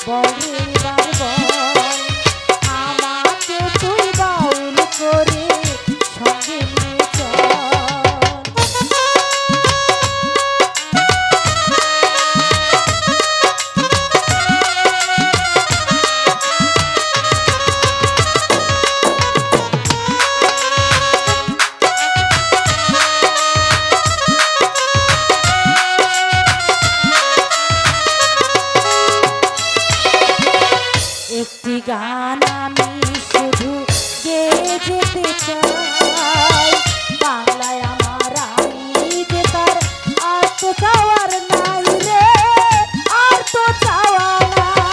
বল রে এবার বল আমাকে তুই বাউল করে সঙ্গে নিয়ে চল। একটি গান আমি শুধু গেয়ে যেতে চাই, বাংলায় আমার আমি যে তার আর তো চাওয়ার নাই রে, আর তো চাওয়া নাই।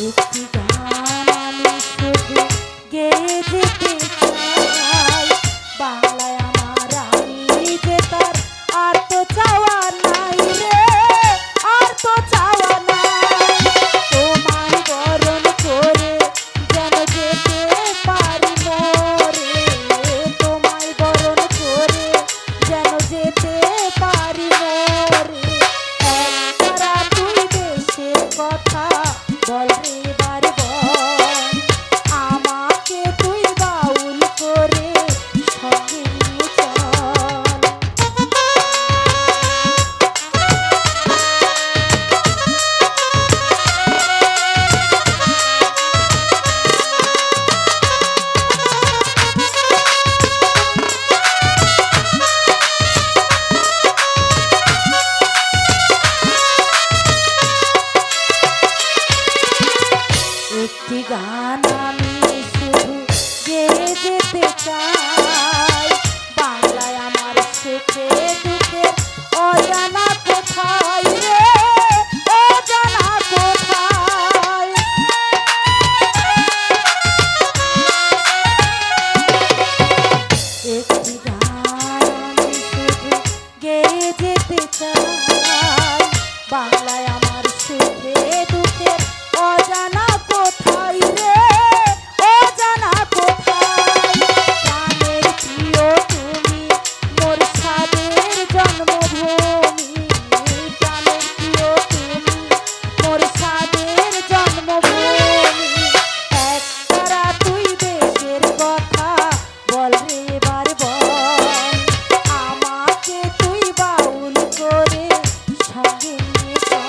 একটি গান আমি শুধু গেয়ে যেতে চাই, বাংলায় আমার আমি যে তার আর তো চাওয়া নাই রে, আর তো চাওয়া নাই। তোমায় বরণ করে যেন যেতে পারি মরে, তোমায় বরণ করে যেন যেতে পারি মরে। একতারা তুই দেশের কথা বল রে এবার বল আমাকে তুই বাউল করে সঙ্গে নিয়ে চল। একটি গান আমি শুধু গেয়ে যেতে চাই, বাংলায় আমার সুখে দুঃখে অজানা কোথায় রে, অজানা কোথায়। একটি গান আমি শুধু গেয়ে যেতে চাই, বাংলায় আমার সুখে দুঃখে অজানা কোথায় রে, অজানা কোথায়। প্রাণের প্রিয় তুমি মোর সাদের জন্মভূমি, প্রাণের প্রিয় তুমি মোর সাদের জন্মভূমি। একতারা তুই দেশের কথা বল রে এবার বল আমাকে তুই বাউল করে সঙ্গে নিয়ে চল।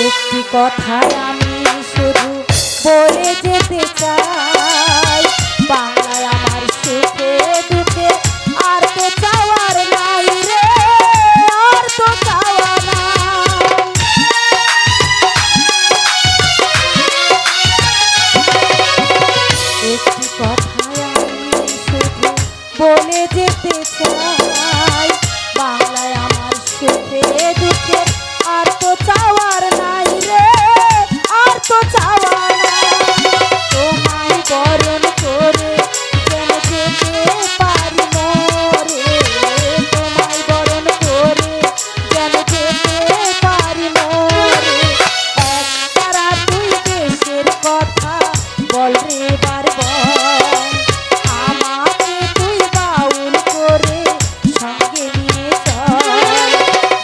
একটি কথায় আমি শুধু বলে যেতে চাই, বাংলায় আমার সুখে দুঃখে আর তো চাওয়ার নাই রে, আর তো চাওয়া নাই। একটি কথায় আমি শুধু বলে যেতে চাই, বাংলায় আমার সুখে দুঃখে আর তো চাওয়ার নাই রে, আর তো চাওয়া নাই। তোমায় বরণ করে যেন যেতে পারি মরে, তোমায় বরণ করে যেন যেতে পারি মরে। একতারা তুই দেশের কথা বল রে এবার বল আমাকে তুই বাউল করে সঙ্গে নিয়ে চল।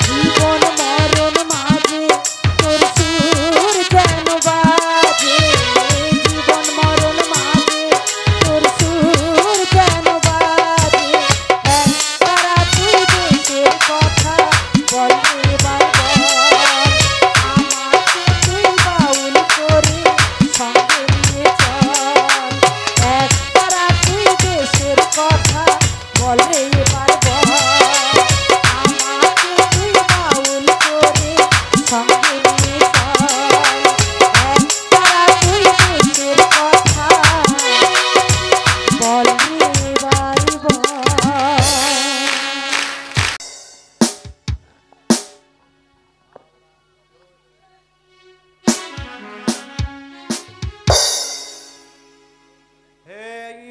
জীবন মরণ মাঝে তোর সুর যেন বাজে,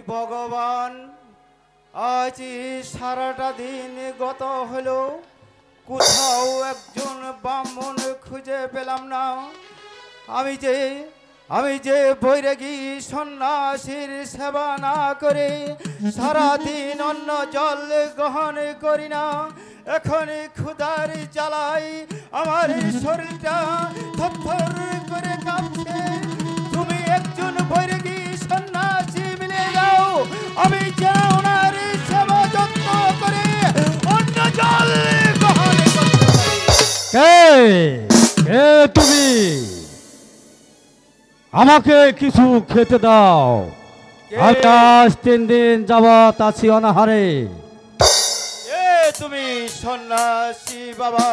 ভগবান, আজ সারাটা দিন গত হলো, কোথাও একজন ব্রাহ্মণ খুঁজে পেলাম না। আমি যে বৈরাগী সন্ন্যাসীর সেবা না করে সারাদিন অন্ন জল গ্রহণ করি না, এখন ক্ষুধার জ্বালাই আমার শরীরটা থরথর করে কাঁপছে। তুমি একজন বৈরাগী সন্ন্যাসী মিলে যাও, আমি যে ওনার সেবা যত্ন করে অন্ন জল গ্রহণ করতে পারি। কে তুমি? আমাকে কিছু খেতে দাও। আমি আজ 3 দিন যাবৎ আছি অনাহারে। তুমি সন্ন্যাসী বাবা,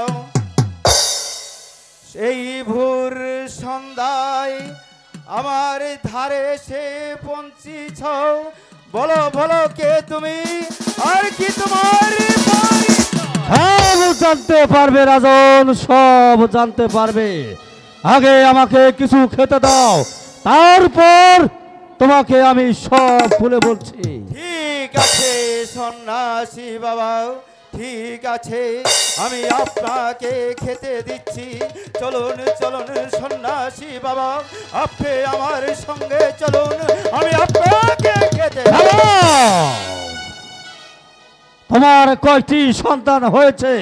এই ভোর সন্ধ্যায় আমার ধারে এসে পৌঁছিছ। বলো বলো কে তুমি, আর কি তোমার সব জানতে পারবে রাজন, সব জানতে পারবে। আগে আমাকে কিছু খেতে দাও, তারপর তোমাকে আমি সব খুলে বলছি। ঠিক আছে সন্ন্যাসী বাবা, ঠিক আছে, আমি আপনাকে খেতে দিচ্ছি। চলুন চলুন সন্ন্যাসী বাবা, আপনি আমার সঙ্গে চলুন, আমি আপনাকে খেতে। তোমার কয়টি সন্তান হয়েছে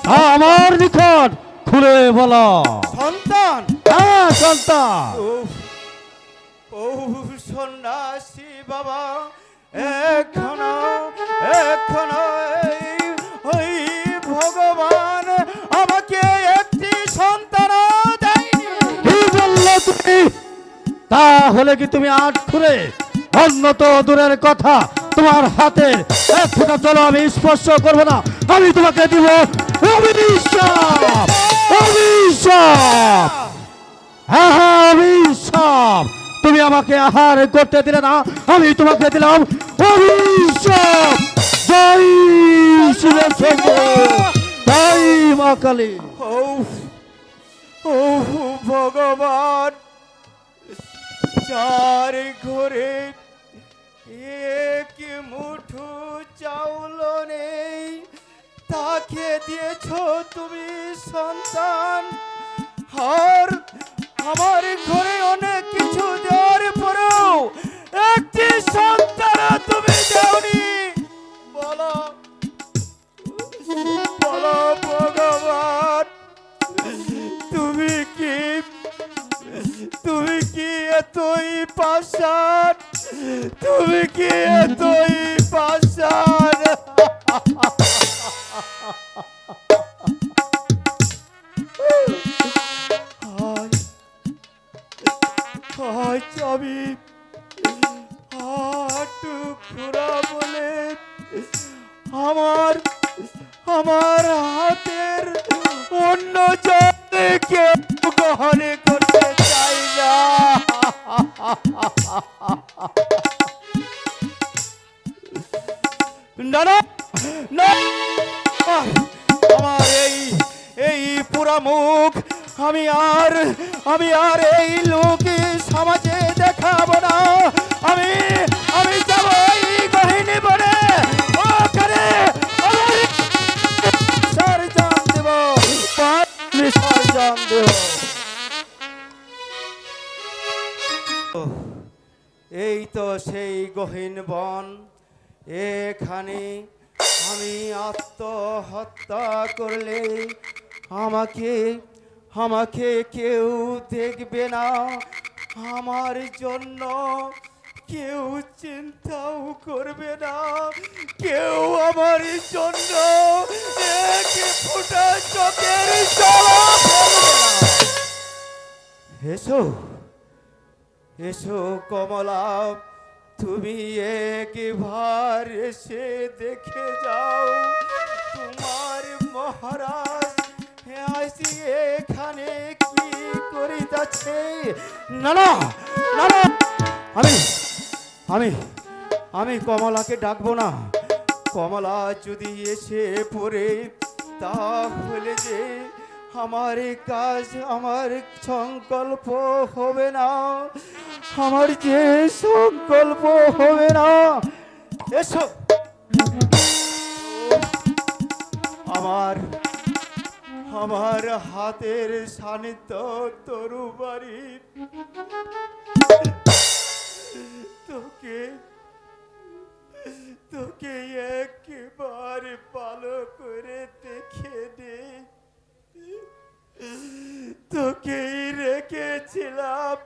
তা আমার নিকট খুলে বলো। সন্তান? হ্যাঁ সন্তান। ও সন্ন্যাসী বাবা, এখনো ওই ভগবান আমাকে একটি সন্তান দেয়নি। কি বললে তুমি? তাহলে কি তুমি আট খুলে অন্য তো দূরের কথা, তোমার হাতের এক ফোঁটা জল আমি স্পর্শ করবো না। আমি তোমাকে দিব অভিশাপ, অভিশাপ। হ্যাঁ হ্যাঁ অভিশাপ। তুমি আমাকে আহার করতে দিলে না, আমি তোমাকে দিলাম অভিশাপ। জয় শিবের শম্ভু, জয় মা কালী। ও ভগবান, চার ঘরে এক মুঠো চাউল নেই, তাকে দিয়েছ তুমি সন্তান। আর আমার ঘরে অনেক কিছু দেওয়ার পরেও একটি সন্তান তুমি দেওনি। বলো বলো ভগবান, তুমি কি এতই পাষাণ? তুমি কি এতই পাষাণ? আমি হাঁটু খোঁড়া বলে আমার হাতের অন্য জলে কেউ গ্রহণ করতে চাই না। না না, আমার এই পুরা মুখ আমি আর এই লোক সমাজে দেখাবো না। আমি যাব এই গহিনী বনে, ওখানে সরজান দেব, সরজান দেব। এই তো সেই গহীন বন, এখানে আমি আত্মহত্যা করলে আমাকে কেউ দেখবে না, আমার জন্য কেউ চিন্তাও করবে না, কেউ আমার জন্য এক ফোঁটা চোখের জল ফেলবে না। এসো কমলা, তুমি একবার এসে দেখে যাও তোমার মহারাজ এখানে কি করিতেছে। না না না না, আমি কমলাকে ডাকবো না। কমলা যদি এসে পড়ে তাহলে যে আমার কাজ, আমার সংকল্প হবে না। আমার যে সংকল্প হবে না। এসো, আমার আমার হাতের সান্নিধ্য তরুবারি তোকে তোকে একেবারে ভালো করে দেখে নে, তোকেই রেখেছিলাম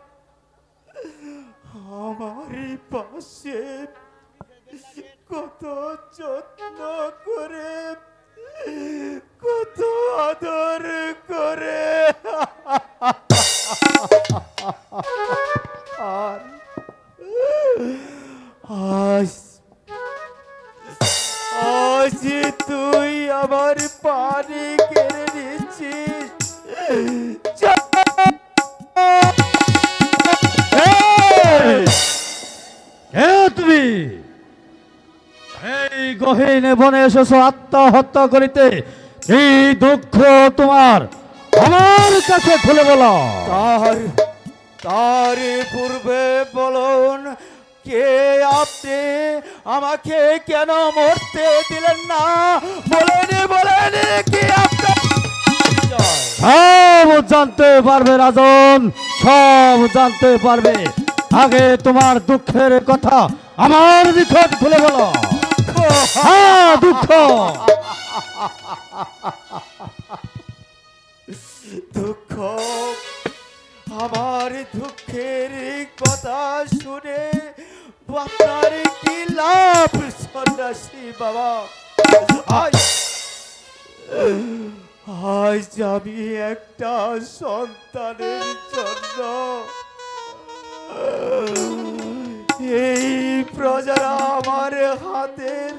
আমারই পাশে, কত যত্ন করে, কত আদর করে। আর আজ আজ তুই আমার পানি কেড়ে নিচ্ছিস। তুমি এই গহীন বনে এসেছো আত্মহত্যা করিতে, এই দুঃখ তোমার আমার কাছে খুলে বলো। তার পূর্বে বলুন, কে আপনি? আমাকে কেন মরতে দিলেন না? বলেন কি আপনার? সব জানতে পারবে রাজন, সব জানতে পারবে। আগে তোমার দুঃখের কথা আমার নিকট খুলে বলো। হ্যাঁ, দুঃখ দুঃখ, আমার দুঃখের কথা শুনে আপনার কি লাভ সন্ন্যাসী বাবা? আজ আমি একটা সন্তানের জন্য এই প্রজারা আমার হাতের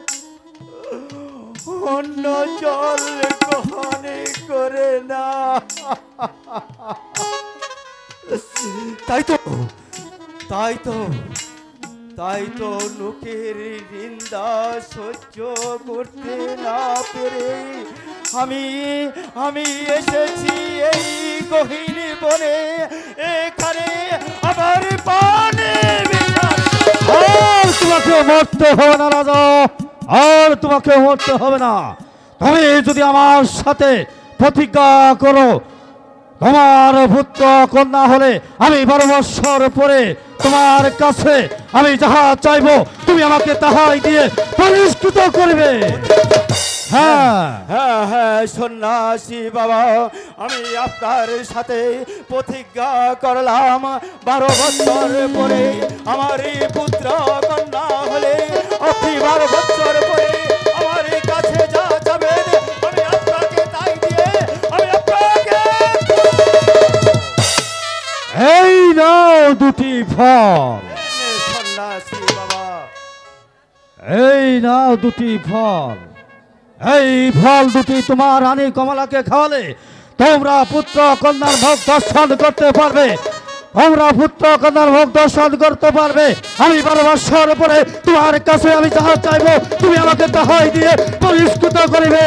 অন্য জল গ্রহণ করে না। তাই তো লোকের নিন্দা সহ্য করতে না পেরে আমি এসেছি এই গহীন বনে। এখানে আমার পানি তোমাকে মরতে হবে না রাজা, আর তোমাকে মরতে হবে না। তুমি যদি আমার সাথে প্রতিজ্ঞা করো, তোমার পুত্র কন্যা হলে আমি 12 বৎসর পরে তোমার কাছে আমি যাহা চাইবো তুমি আমাকে তাহাই দিয়ে পুরস্কৃত করবে। হ্যাঁ হ্যাঁ হ্যাঁ সন্ন্যাসী বাবা, আমি আপনার সাথে প্রতিজ্ঞা করলাম 12 বছর পরে আমার পুত্র কন্যা হলে আপনি 12 বছর পরে আমার কাছে যা যাবেন আমি আপনাকে তাই দিয়ে আমি আপনাকে। এই নাও দুটি ফল। সন্ন্যাসী বাবা, এই নাও দুটি ফল। এই ফল দুটি তোমার রানী কমলাকে খাওয়ালে তোমরা পুত্র কন্যার ভোগ দর্শন করতে পারবে। তোমরা পুত্র কন্যার ভোগ দর্শন করতে পারবে। আমি 12 বৎসর পরে তোমার কাছে আমি যাহা চাইবো তুমি আমাকে তাহাই দিয়ে পুরস্কৃত করিবে।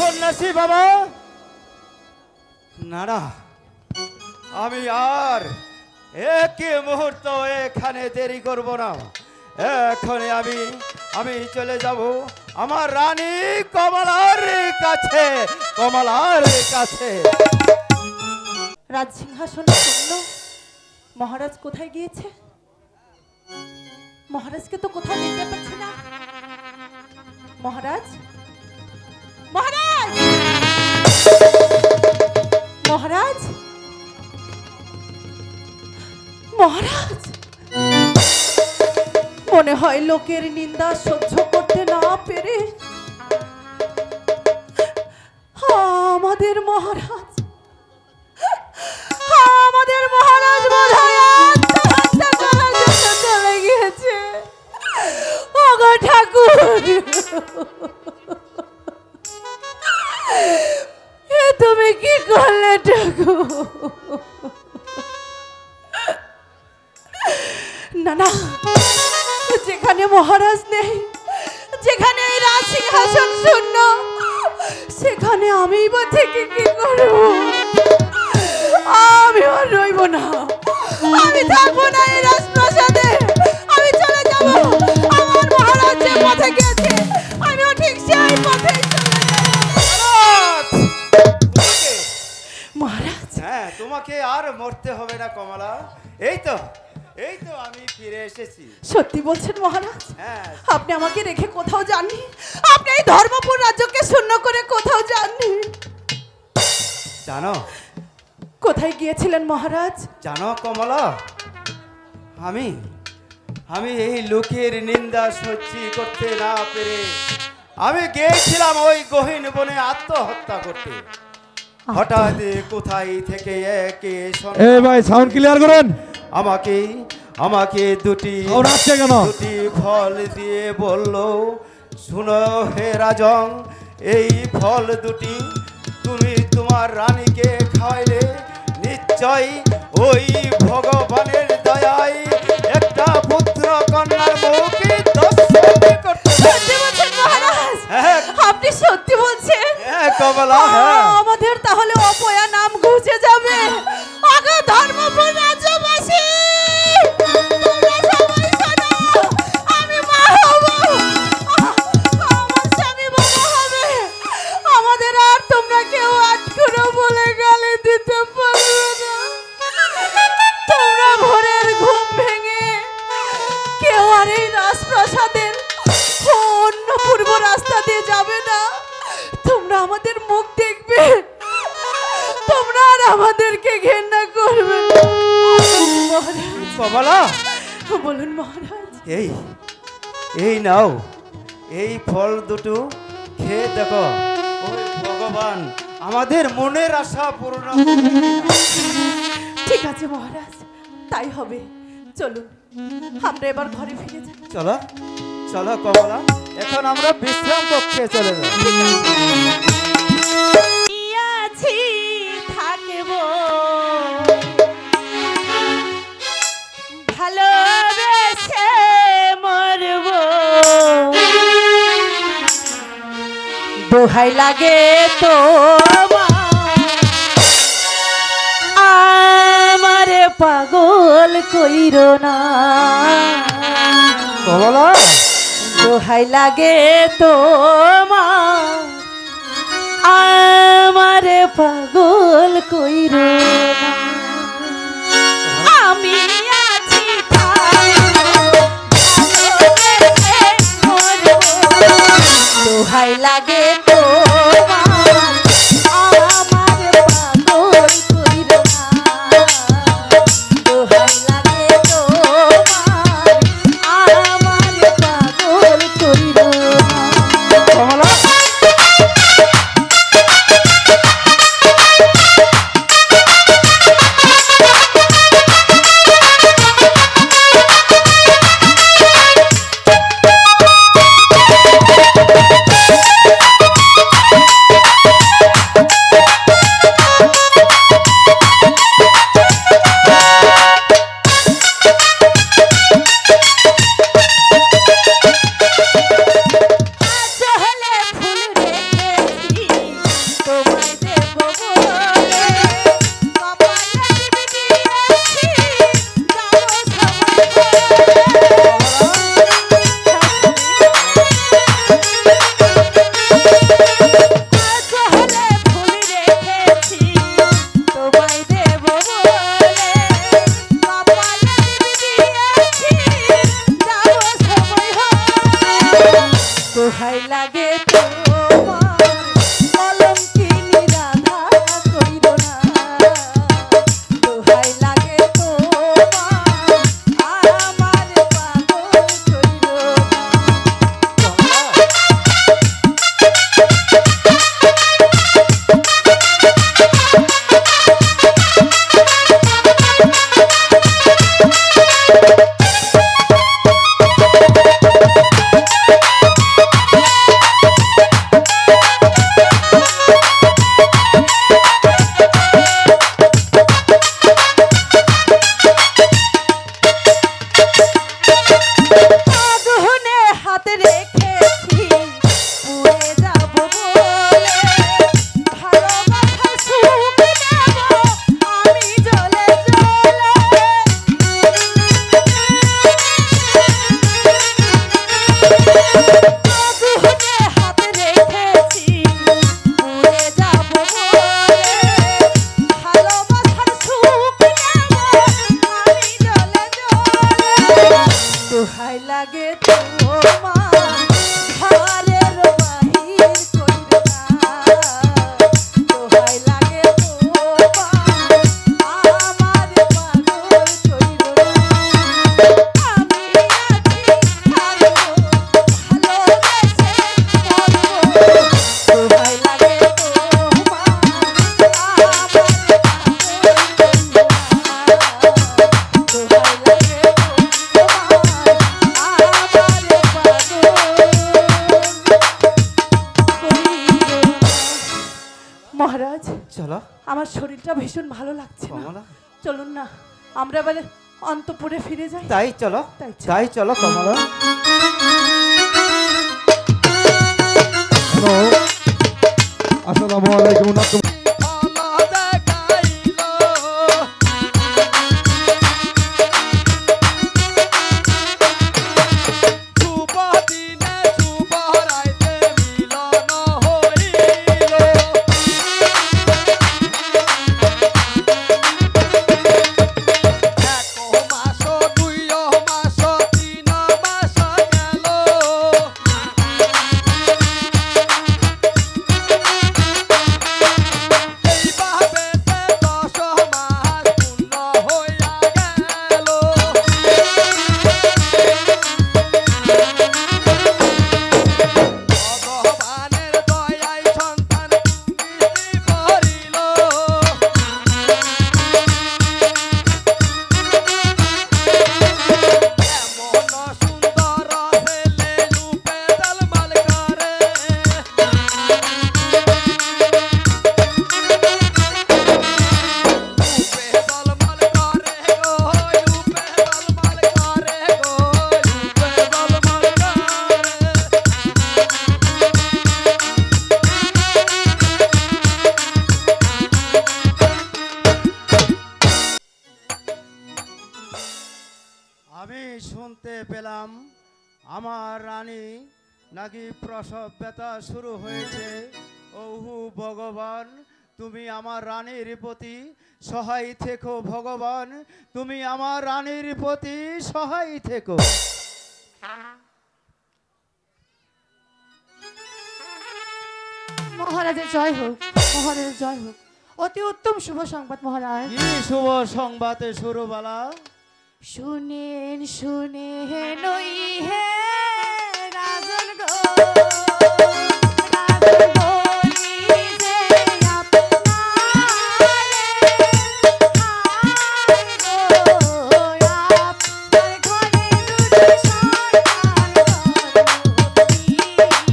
সন্ন্যাসী বাবা, না না, আমি আর এক মুহূর্ত এখানে দেরি করব না। এখনই আমি চলে যাব আমার রানী কমলার কাছে। রাজসিংহাসন শূন্য, মহারাজ কোথায় গিয়েছে? মহারাজকে তো কোথাও দেখতে পাচ্ছি না। মহারাজ, মহারাজ, মহারাজ, মহারাজ, মনে হয় লোকের নিন্দা সহ্য করতে না পেরে আমাদের মহারাজ বোধহয় আত্মহত্যা করার জন্য চলে গিয়েছে। ওগো ঠাকুর, এ তুমি কি করলে ঠাকুর? না না, যেখানে মহারাজ নেই, যেখানে রাজ সিংহাসন শূন্য, সেখানে তাহলে আমি বা থেকে কি করব? আমি আর রইব না, আমি থাকবো না এই রাজপ্রাসাদে, আমি চলে যাব। আমার মহারাজ যে পথে গেছে আমিও ঠিক সেই পথে মহারাজ। হ্যাঁ, তোমাকে আর মরতে হবে না কমলা। এই তো আমি ফিরে এসেছি। সত্যি বলছেন মহারাজ? হ্যাঁ, আপনি আমাকে রেখে কোথাও যাননি, আপনি এই ধর্মপুর রাজ্যকে শূন্য করে কোথাও যাননি। জানো কোথায় গিয়েছিলেন মহারাজ? জানো কমলা, আমি এই লোকের নিন্দা সহ্য করতে না পেরে আমি গিয়েছিলাম ওই গহীন বনে আত্মহত্যা করতে। হঠাৎ কোথায় থেকে একে এ ভাই সাউন্ড ক্লিয়ার করেন। আমাকে দুটি সাউন্ড আসছে কেন? দুটি ফল দিয়ে বলল, শুনো হে রাজং, এই ফল দুটি তুমি তোমার রানীকে খাওয়াইলে নিশ্চয় ওই ভগবানের দয়ায় একটা পুত্র কন্যার মুখে দর্শন করতে। সত্যি বলছেন মহারাজ? হ্যাঁ। আপনি সত্যি বলছেন? হ্যাঁ কমলা, হ্যাঁ। আমাদের তাহলে অপয়া নাম ঘুচে যাবে। আগে ধর্মপুর রাজ্যবাসী তোমরা সবাই শোনো, আমি মা হব, আমার স্বামী বাবা হবে, আমাদের আর তোমরা কেউ আটকুনো বলে গালি দিতে পারবে না। তোমরা ভোরের ঘুম ভেঙে কেউ আর এই রাজপ্রাসাদের অন্য পূর্ব রাস্তা দিয়ে যাবে না। তোমরা আমাদের মুখ দেখবে, তোমরা আর আমাদেরকে ঘেন্না করবে না। মহারাজ, কমলা, বলুন মহারাজ। এই নাও, এই ফল দুটো খেয়ে দেখো, ওই ভগবান আমাদের মনের আশা পূর্ণ করবে কিনা। ঠিক আছে মহারাজ, তাই হবে। চলুন আমরা এবার ঘরে ফিরে যাই। চলো চলো কমলা, এখন আমরা বিশ্রাম কক্ষে চলে যাই। আছি থাকব ভালোবেসে মরব, দোহাই লাগে তো আমারে পাগল কইরো না। কমলা, দোহাই লাগে তো আমারে পাগল কইরো না। আমি আছি দোহাই লাগে তো আমারে পাগল কইরো না। দোহাই লাগে তো আমারে পাগল কইরো না। কমলা, দোহাই লাগে তোমার কলঙ্কিনী রাধা কইরো না। দোহাই লাগে তোমার আমার পাগল কইরো না। মহারাজ, চলো আমার শরীরটা ভীষণ ভালো লাগছে না। কমলা চলুন না আমরা এবারে অন্তপুরে ফিরে যাই। তাই চলো তাই চলো। তাই চলো কমলা। আসসালামু আলাইকুম। আমি শুনতে পেলাম আমার রানী নাকি প্রসব ব্যথা শুরু হয়েছে। ওহু ভগবান, তুমি আমার রানীর প্রতি সহায় থেকো। ভগবান, তুমি আমার রানীর প্রতি সহায় থেকো। মহারাজের জয় হোক, মহারাজের জয় হোক। অতি উত্তম শুভ সংবাদ মহারাজ। কি শুভ সংবাদ সুরবালা? শুনেন শুনেন ওই হে রাজন গো, রাজন বলি যে আপনারে হায় গো, আপনার ঘরে দুটি সন্তান জন্ম দিয়েছে।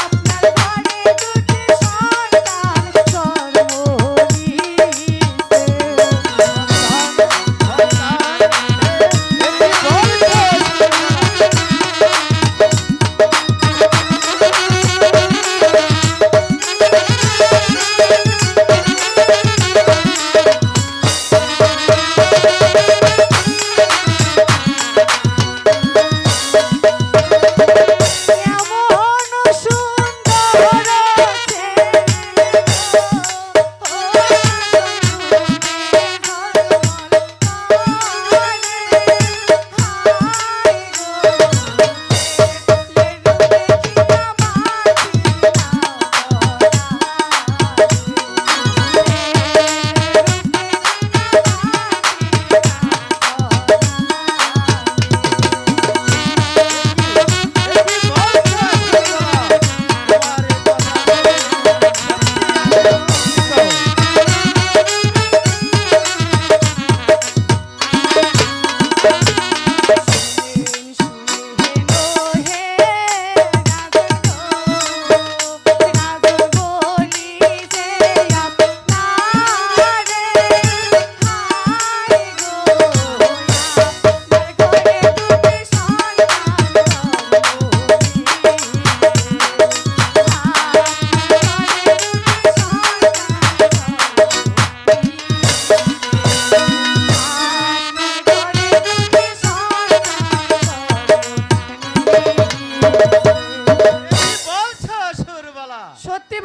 আপনার ঘরে দুটি সন্তান জন্ম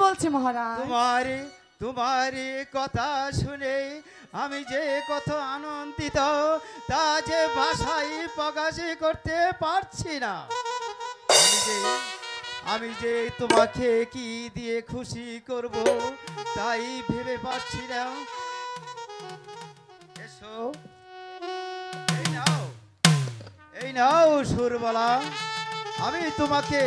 বলছি মহারাজ। তোমারই কথা শুনে আমি যে কত আনন্দিত তা যে ভাষায় প্রকাশ করতে পারছি না। আমি যে তোমাকে কি দিয়ে খুশি করব তাই ভেবে পাচ্ছি না। এসো, এই নাও সুরবালা, আমি তোমাকে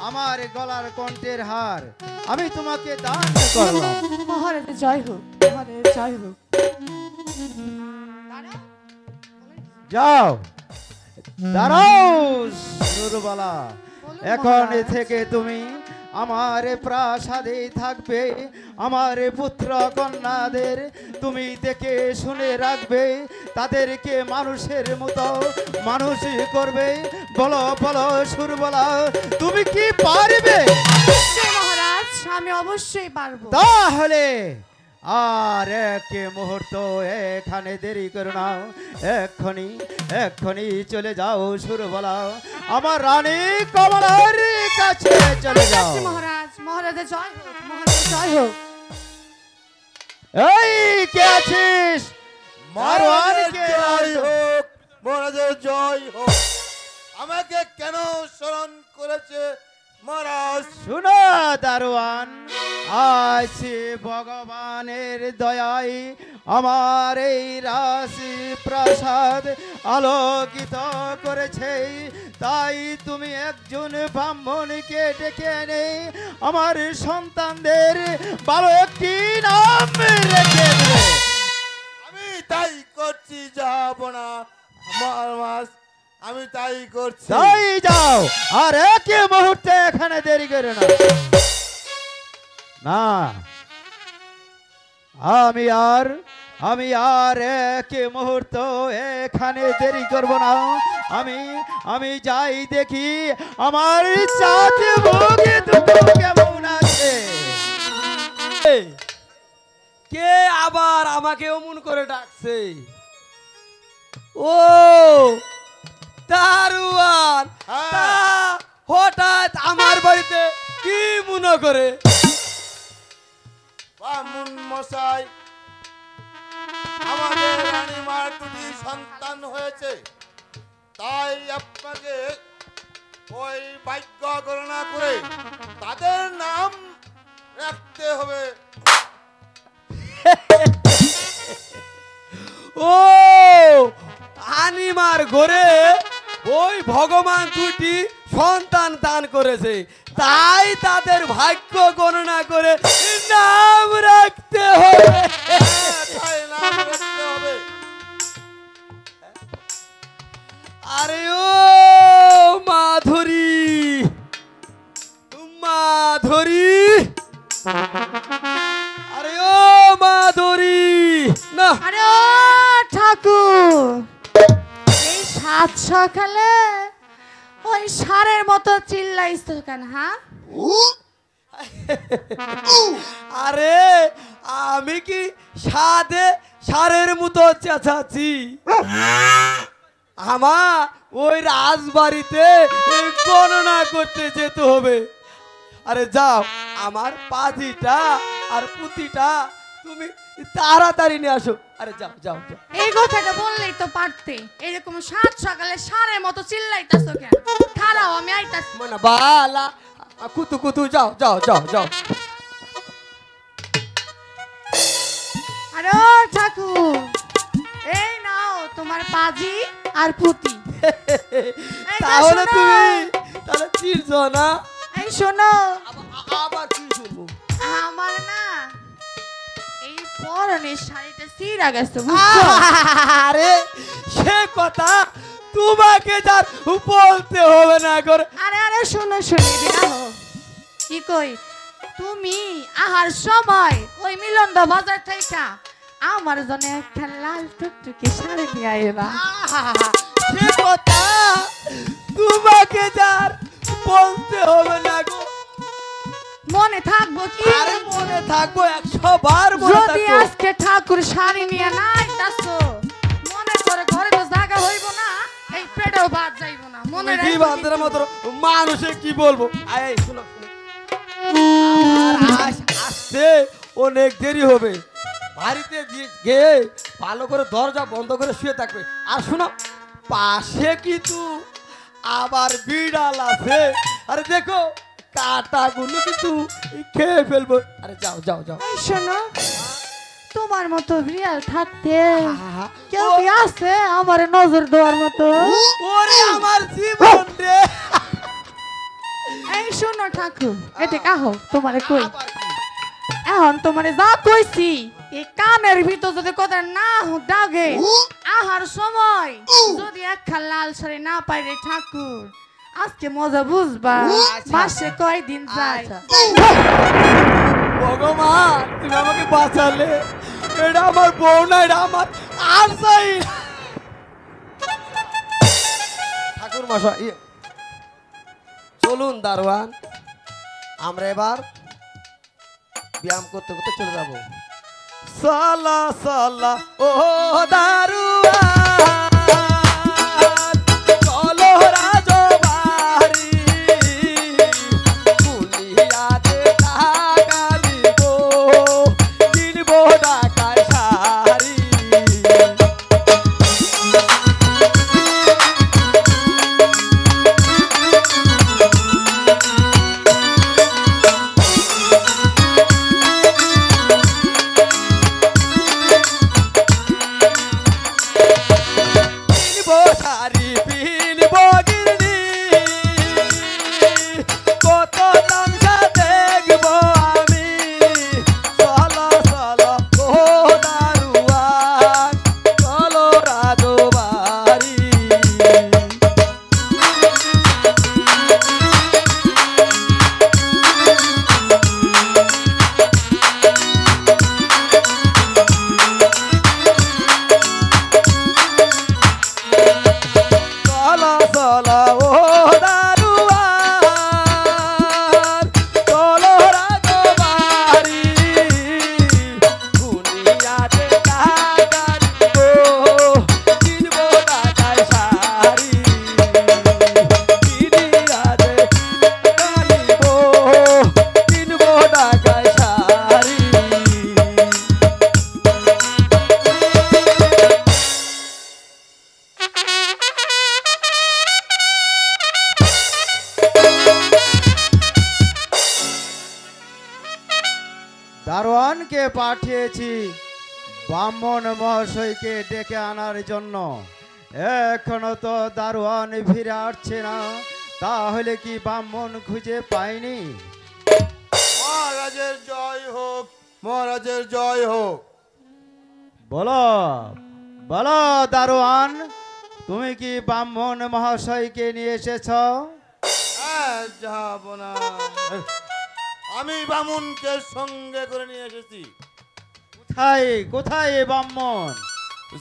আমার গলার কণ্ঠের হার আমি তোমাকে দান করলাম। মহারাজ জয় হোক, মহারাজ জয় হোক। যাও, দাঁড়াও সুরবালা, এখন থেকে তুমি আমার প্রাসাদে থাকবে, আমার পুত্র কন্যাদের তুমি দেখে শুনে রাখবে, তাদেরকে মানুষের মতো মানুষ করবে। বলো বলো সুরবালা, তুমি কি পারবে? মহারাজ, আমি অবশ্যই পারবো। তাহলে আর এক মুহূর্ত এখানে দেরি করো না, এক্ষুনি এক্ষুনি চলে যাও সুরবালা, আমার রানী কমলার কাছে চলে যাও। মহারাজ, মহারাজের জয় হোক, মহারাজের জয় হোক। এই কে আছিস? মারওয়ান কে? জয় হোক, মহারাজের জয় হোক। আমাকে কেন স্মরণ করেছে মহারাজ? শুনো দারোয়ান, আজ ভগবানের দয়ায় আমার এই রাশি প্রাসাদ আলোকিত করেছে, তাই তুমি একজন ব্রাহ্মণকে ডেকে এনে আমার সন্তানদের ভালো একটি নাম রেখে দেবে। আমি তাই করছি, যাব না মহারাজ, আমি তাই করছি। তাই যাও, আর এক মুহূর্তে এখানে দেরি করো না। না, আমি আর এক মুহূর্ত এখানে দেরি করব না। আমি যাই দেখি আমার চাঁদে ভোগে দুটো কেমন আছে। কে আবার আমাকে অমন করে ডাকছে? ও দারোয়ান, হ্যাঁ। তা হঠাৎ আমার বাড়িতে কি মনে করে? বামুন মশাই, আমাদের রানীমার দুটি সন্তান হয়েছে, তাই আপনাকে ওই ভাগ্য গণনা করে তাদের নাম রাখতে হবে। ও আনিমার ঘরে ওই ভগবান দুটি সন্তান দান করেছে, তাই তাদের ভাগ্য গণনা করে নাম রাখতে হবে। তাই নাম রাখতে হবে। আরে ও মাধুরী, মাধুরী, আরে ও মাধুরী না। আরে ও ঠাকুর, এই সাত সকালে ওই ষাঁড়ের মতো চিল্লাইছ কেন? হ্যাঁ, আরে আমি কি সারের মতো চেঁচাচ্ছি? আমার ওই রাজবাড়িতে গণনা করতে যেতে হবে। আরে যাও, আমার পাজিটা আর পুতিটা তুমি তাড়াতাড়ি নিয়ে আসো। আরে যাও যাও যাও। এই কথাটা বললেই তো পারতে। এরকম সাত সকালে ষাঁড়ের মতো চিল্লাইতাছ কেন? খারাও, আমি আইতাছি। মানে বালা কুতু কুতু, যাও যাও যাও যাও। আরে ও ঠাকুর, এই নাও তোমার পাজি আর পুতি। তাহলে শোনো। তুমি তাহলে চিনছো না? এই শোনো, আবার কি শুনবো? আমার না এই পরনের শাড়িটা ছিঁড়া গেছে, বুঝছো? আরে সে কথা তোমাকে যার বলতে হবে না করে। আরে আরে শোনো শোনো, দেখো কি কই, তুমি আহার সময় ওই মিলনদা বাজার থেকে আমার জন্য একটা লাল টুকটুকি শাড়ি নিয়ে আইবা। সে কথা তোমাকে যার বলতে হবে না গো। মনে থাকবো কি? আরে মনে থাকবো, 100 বার মনে যদি থাকবো। আজকে ঠাকুর শাড়ি নিয়ে না আইতাছো, মনে করে ঘরে তো জায়গা হইব না, এই পেটেও ভাত যাইব না। মনে তুমি কি রাখবো বান্ধের কিন্তু। মতো মানুষে কি বলবো? আয় শোনো শোনো, আমার আসতে অনেক দেরি হবে। বাড়িতে গিয়ে ভালো করে দরজা বন্ধ করে শুয়ে থাকবে। আর শোনো, পাশে কিন্তু আবার বিড়াল আছে। আরে দেখো, কাটাগুলো কিন্তু খেয়ে ফেলবো। আরে যাও যাও যাও। এই শোনো, তোমার মতো বিড়াল থাকতে আহা, কেউ কি আছে আমার নজর দেওয়ার মতো? ওরে আমার জীবন রে। এই শোনো ঠাকুর, এতে কাহো তোমারে কই, আবার কি? এখন তোমারে যা কইছি এই কানের ভিতর যদি কথা না ডাগে, আহার সময় যদি একটা লাল শাড়ি না পাই রে ঠাকুর, আজকে মজা বুঝবা আচ্ছা। মাসে কয়দিন যায় আচ্ছা। ভগবান তুমি আমাকে বাঁচালে, এটা আমার বউ না, এটা আমার আর চাই না। ঠাকুর মশাই চলুন দারোয়ান, আমরা এবার ব্যায়াম করতে করতে চলে যাব। সালা সালা ও দারোয়ান, চলো রাজবাড়ি, কুলিয়াতে টাকা নিব, কিনব ঢাকায় শাড়ি। পিনব শাড়ি, পিনব গিরনি, কত তামসা দেখব আমি। চলো চলো ও দারোয়ান, চলো রাজবাড়ি। চলো চলো ও দারোয়ান, চলো রাজবাড়ি, দুনিয়াতে টাকা নিব, কিনব ঢাকায় শাড়ি। দুনিয়াতে টাকা নিব, কিনব ঢাকায় শাড়ি। দারোয়ানকে পাঠিয়েছি ব্রাহ্মণ মহাশয়কে ডেকে আনার জন্য, এখনো তো দারোয়ান ফিরে আসছে না। তাহলে কি ব্রাহ্মণ খুঁজে পাইনি? মহারাজের জয় হোক, মহারাজের জয় হোক। বলো বলো দারোয়ান, তুমি কি ব্রাহ্মণ মহাশয়কে নিয়ে এসেছ? হ্যাঁ যাব না, আমি বামুনকে সঙ্গে করে নিয়ে এসেছি। কোথায় কোথায় এ ব্রাহ্মণ?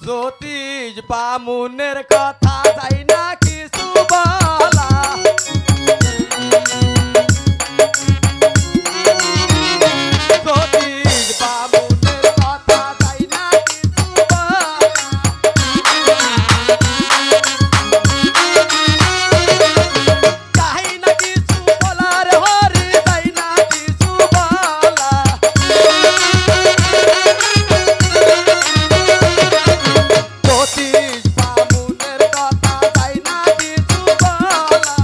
জ্যোতিষ বামুনের কথা যাই না কিছু বলা, জ্যোতিষ বামুনের কথা যাই না কিছু বলা, যাই না কিছু বলার হরি, যাই না কিছু বলা। জ্যোতিষ বামুনের কথা যাই না কিছু বলা,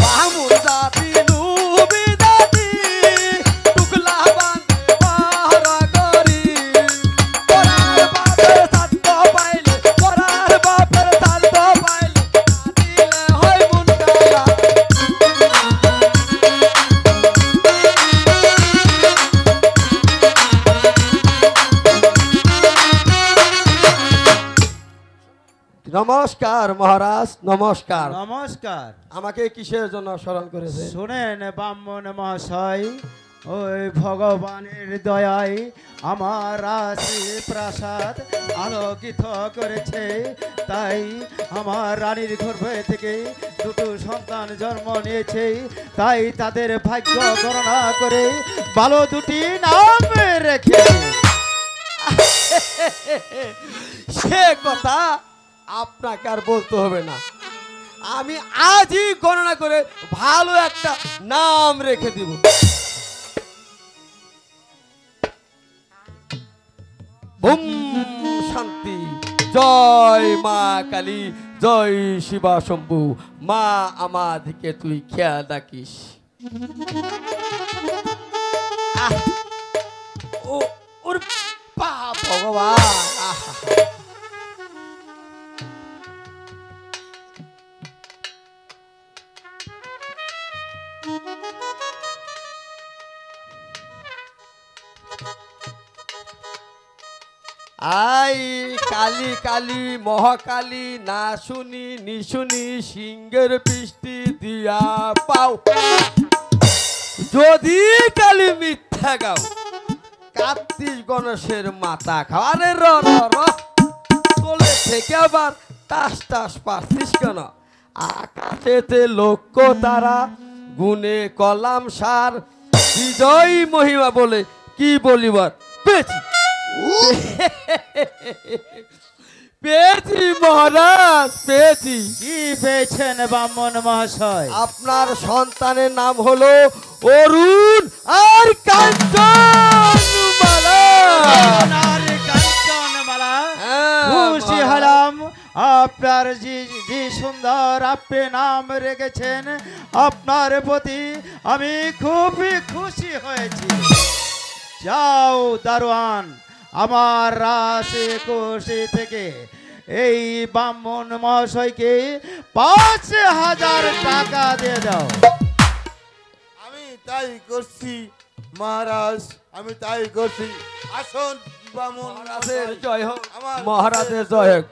বামুন জাতি নুবি জাতি, টুকলা বাঁধে পাহারা করি, পরার বাপের শান্ত পাইলে, পরার বাপের শান্ত পাইলে, না দিলে হয় মন কালা। নমস্কার মহারাজ, নমস্কার। নমস্কার। আমাকে কিসের জন্য স্মরণ করেছে? শোনেন ব্রাহ্মণ মহাশয়, ওই ভগবানের দয়ায় আমার রাশি প্রাসাদ আলোকিত করেছে, তাই আমার রানীর গর্ভে থেকে দুটো সন্তান জন্ম নিয়েছে, তাই তাদের ভাগ্য গণনা করে ভালো দুটি নাম রেখে। সে কথা আপনাকে আর বলতে হবে না, আমি আজই গণনা করে ভালো একটা নাম রেখে দিব। বুম শান্তি, জয় মা কালী, জয় শিবা শম্ভু। মা আমার দিকে তুই খেয়াল রাখিস। ও ওর বাপ ভগবান, আহা। আই কালী কালী মহাকালী না শুনি নিশুনি সিংহের পৃষ্টি দিয়া পাও যদি কালী মিথ্যা গাও কার্তিক গণেশের মাথা খাওয়ারে র র র তোলে থেকে আবার টাস টাস পারছিস কেন আকাশেতে লক্ষ্য তারা গুনে কলাম সার বিজয় মহিমা বলে কি বলিবার পেয়েছি পেয়েছি মহারাজ পেয়েছি। কি পেয়েছেন ব্রাহ্মণ মহাশয়? আপনার সন্তানের নাম হলো অরুণ আর কাঞ্চনমালা। আর কাঞ্চনমালা, হ্যাঁ, খুশি মহারাজ। হলাম। আপনার যে সুন্দর আপনি নাম রেখেছেন, আপনার প্রতি আমি খুবই খুশি হয়েছি। যাও দারোয়ান, আমার রাশি থেকে এই ব্রাহ্মণ মহাশয়কে ৫,০০০ টাকা দিয়ে দাও। আমি তাই করছি মহারাজ, আমি তাই করছি। আসুন বামুন মহারাজের মশাই, জয় হোক, আমার- মহারাজের জয় হোক।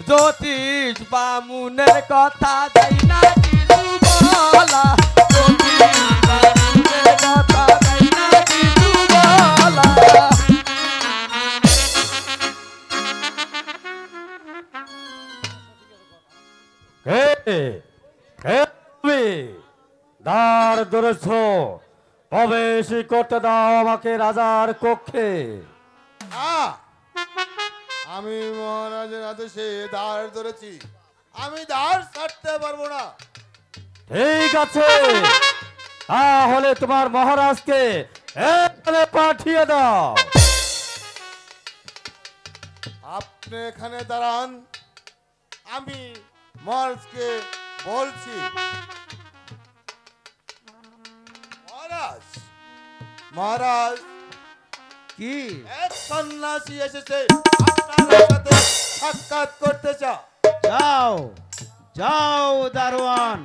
জ্যোতিষ বামুনের কথা যাই না কিছু বলা, জ্যোতিষ বামুনের কথা যাই না কিছু বলা। হে হে তুমি দ্বার ধরেছ, প্রবেশ করতে দাও আমাকে রাজার কক্ষে। আহ! আমি মহারাজের আদেশে দ্বার ধরেছি, আমি দ্বার ছাড়তে পারবো না। ঠিক আছে, তাহলে তোমার মহারাজকে এখানে পাঠিয়ে দাও। আপনি এখানে দাঁড়ান, আমি মহারাজকে বলছি। মহারাজ, মহারাজ, কি এক সন্ন্যাসী এসেছে আপনার সাথে সাক্ষাৎ করতে চাও। যাও যাও দারোয়ান,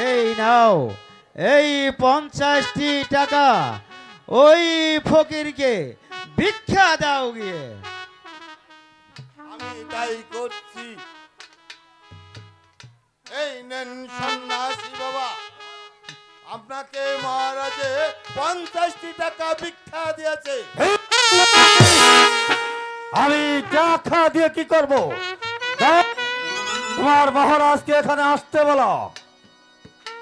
এই নাও এই ৫০টি টাকা, ওই ফকিরকে ভিক্ষা দাও গিয়ে। আমি তাই করছি। এই নেন সন্ন্যাসী বাবা, আপনাকে মহারাজে ৫০টি টাকা ভিক্ষা দিয়েছে। আমি টাকা দিয়ে কি করব? যাও, তোমার মহারাজকে এখানে আসতে বলো।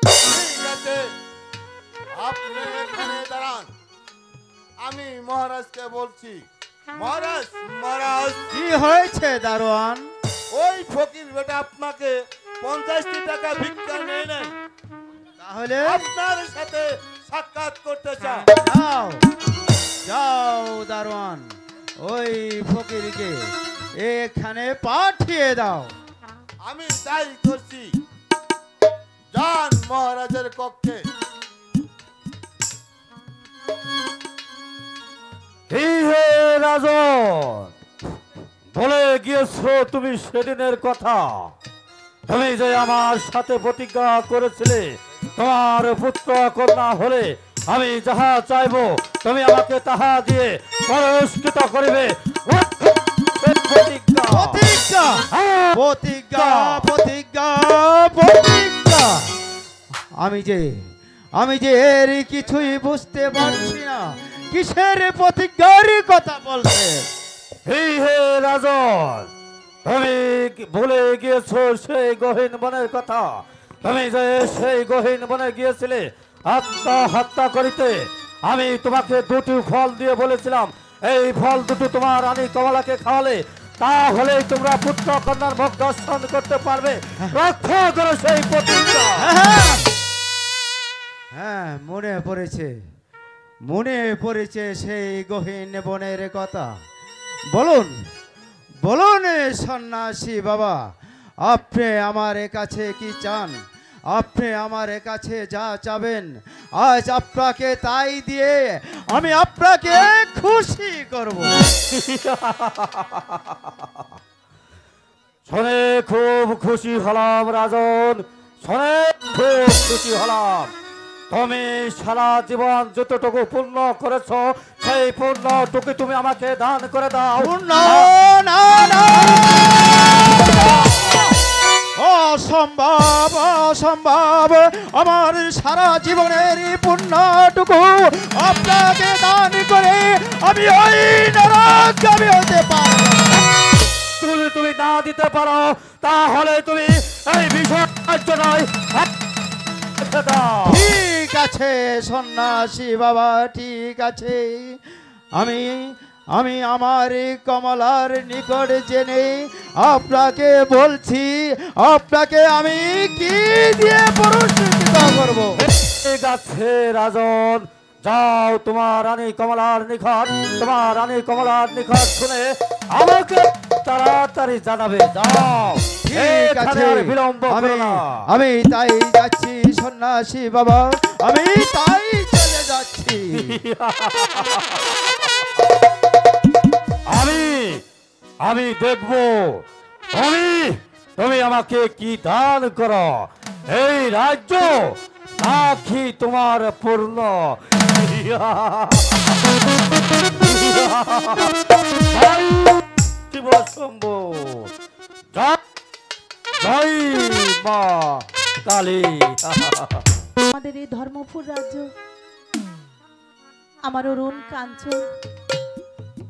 ঠিক আছে, আপনি এখানে দাঁড়ান, আমি মহারাজকে বলছি। মহারাজ, মহারাজ, কি হয়েছে দারোয়ান? ওই ফকির বেটা আপনাকে ৫০টি টাকা ভিক্ষা নেই নাই, তাহলে আপনার সাথে সাক্ষাৎ করতে চাও। যাও যাও দারোয়ান, ওই ফকিরকে এখানে পাঠিয়ে দাও। আমি তাই করছি। যান মহারাজের কক্ষে। কি হে রাজন, বলে গিয়েছো তুমি সেদিনের কথা। তুমি যে আমার সাথে প্রতিজ্ঞা করেছিলে তোমার পুত্র কন্যা হলে আমি যাহা চাইবো তুমি আমাকে তাহা দিয়ে পুরস্কৃত করিবে। প্রতিজ্ঞা। প্রতিজ্ঞা হ্যাঁ, প্রতিজ্ঞা প্রতিজ্ঞা প্রতিজ্ঞা। আমি যে এর কিছুই বুঝতে পারছি না, কিসের প্রতিজ্ঞার কথা বলছে? এই হে রাজন, তুমি ভুলে গিয়েছো সেই গহীন বনের কথা। তুমি যে সেই গহীন বনে গিয়েছিলে আত্মহত্যা করিতে, আমি তোমাকে দুটি ফল দিয়ে বলেছিলাম এই ফল দুটো তোমার রানী কমলাকে খাওয়ালে তাহলে তোমরা পুত্র কন্যার ভোগ দর্শন করতে পারবে। রক্ষা করো সেই প্রতিজ্ঞা। হ্যাঁ, মনে পড়েছে সেই গহীন বনের কথা। বলুন বলুন সন্ন্যাসী বাবা, আপনি আমার কাছে কি চান? আপনি আমার কাছে যা চাবেন আজ আপনাকে তাই দিয়ে আমি আপনাকে খুশি করব। শুনে খুব খুশি হলাম রাজন, শুনে খুব খুশি হলাম। তুমি সারা জীবন যতটুকু পূর্ণ করেছো সেই পূর্ণটুকু তুমি আমাকে দান করে দাও। না না না, অসম্ভব অসম্ভব, আমার সারা জীবনের পুণ্যটুকু আপনাকে দান করে আমি ওই নরকগামী হতে পারবো না। তুমি না দিতে পারো তাহলে তুমি এই বিষয় নয়। ঠিক আছে সন্ন্যাসী বাবা, ঠিক আছে। আমি আমার কমলার নিকট জেনে আপনাকে বলছি, আপনাকে আমি কি দিয়ে পুরস্কৃত করব। ঠিক আছে রাজন, যাও তোমার রানী কমলার নিকট, তোমার রানী কমলার নিকট শুনে আমাকে তাড়াতাড়ি জানাবে। যাও, ঠিক আছে, আর বিলম্ব করো না। আমি তাই যাচ্ছি সন্ন্যাসী বাবা, আমি তাই চলে যাচ্ছি। আমি দেখব তুমি আমাকে কি দান করো। এই রাজ্য নাকি তোমার পূর্ণ। শম্ভু, জয় মা কালী। আমাদের এই ধর্মপুর রাজ্য, আমার অরুণ কাঞ্চন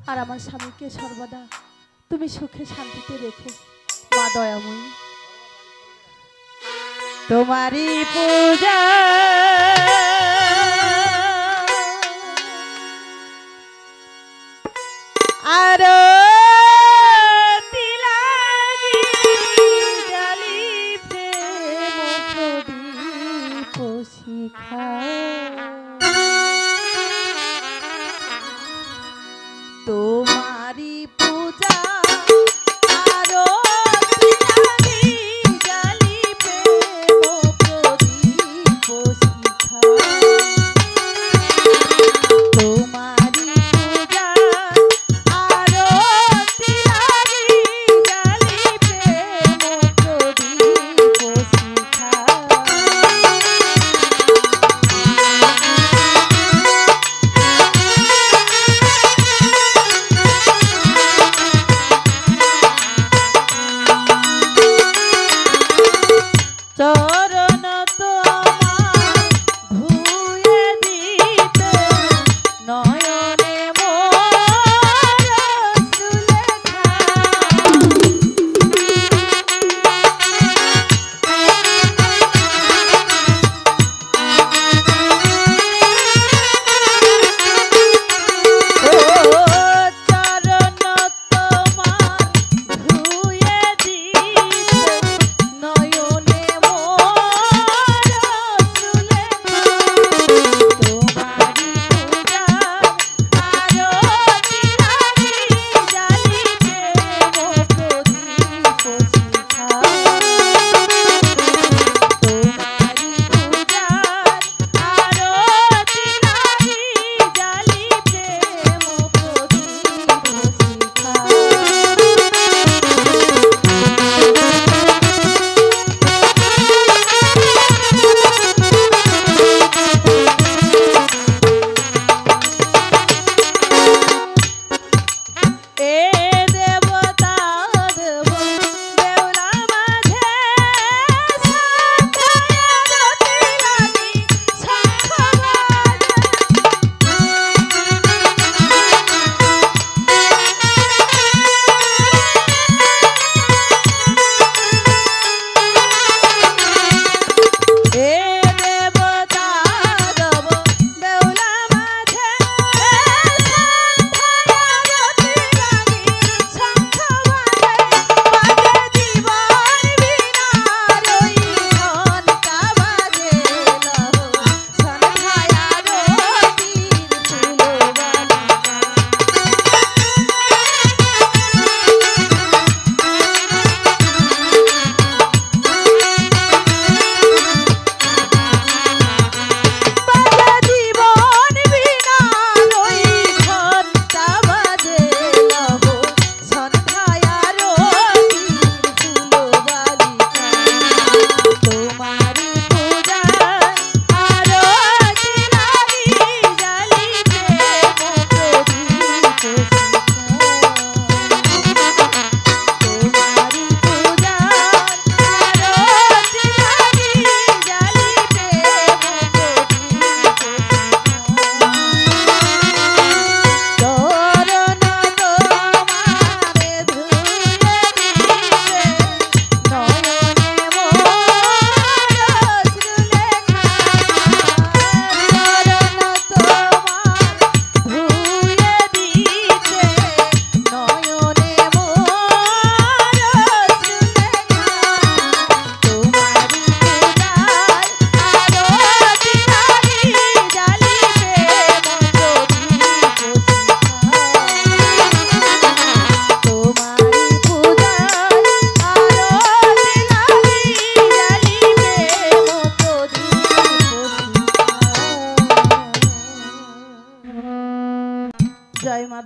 আর আমার স্বামীকে সর্বদা তুমি সুখে শান্তিতে রেখো মা দয়াময়ী। তোমারই পূজা আর তোমারি পূজা আরো জালি প্রেম প্রদীপ শিখা। তোমারি পূজা আরো জালি প্রেম প্রদীপ শিখা। চরণ তোমার ধুয়ে দিতে নয়নে মোর সুলেখা। চরণ তোমার ধুয়ে দিতে নয়নে মোর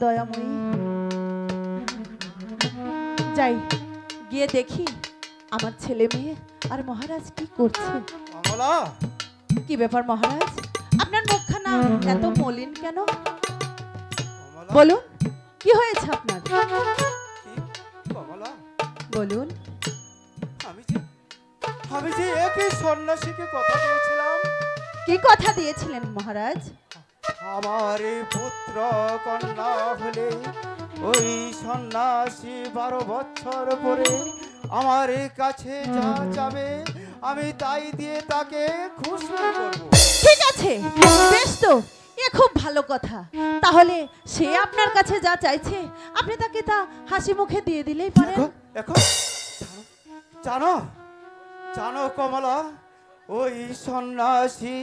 দয়াময়ী। যাই গিয়ে দেখি আমার ছেলে মেয়ে আর মহারাজ কি করছে। কমলা, কি ব্যাপার মহারাজ, আপনার মুখখানা এত মলিন কেন? কমলা, বলুন কি হয়েছে আপনার, কি? কমলা, বলুন। আমি যে একই সন্ন্যাসীকে কথা দিয়েছিলাম, কি কথা দিয়েছিলেন মহারাজ? আমার এই পুত্র কন্যা হলে ওই সন্ন্যাসী 12 বছর পরে আমার কাছে যা যাবে আমি তাই দিয়ে তাকে খুশি করব। ঠিক আছে, বেশ তো, এ খুব ভালো কথা। তাহলে সে আপনার কাছে যা চাইছে আপনি তাকে তা হাসি মুখে দিয়ে দিলেই পারেন। এখন জানো জানো কমলা, ওই সন্ন্যাসী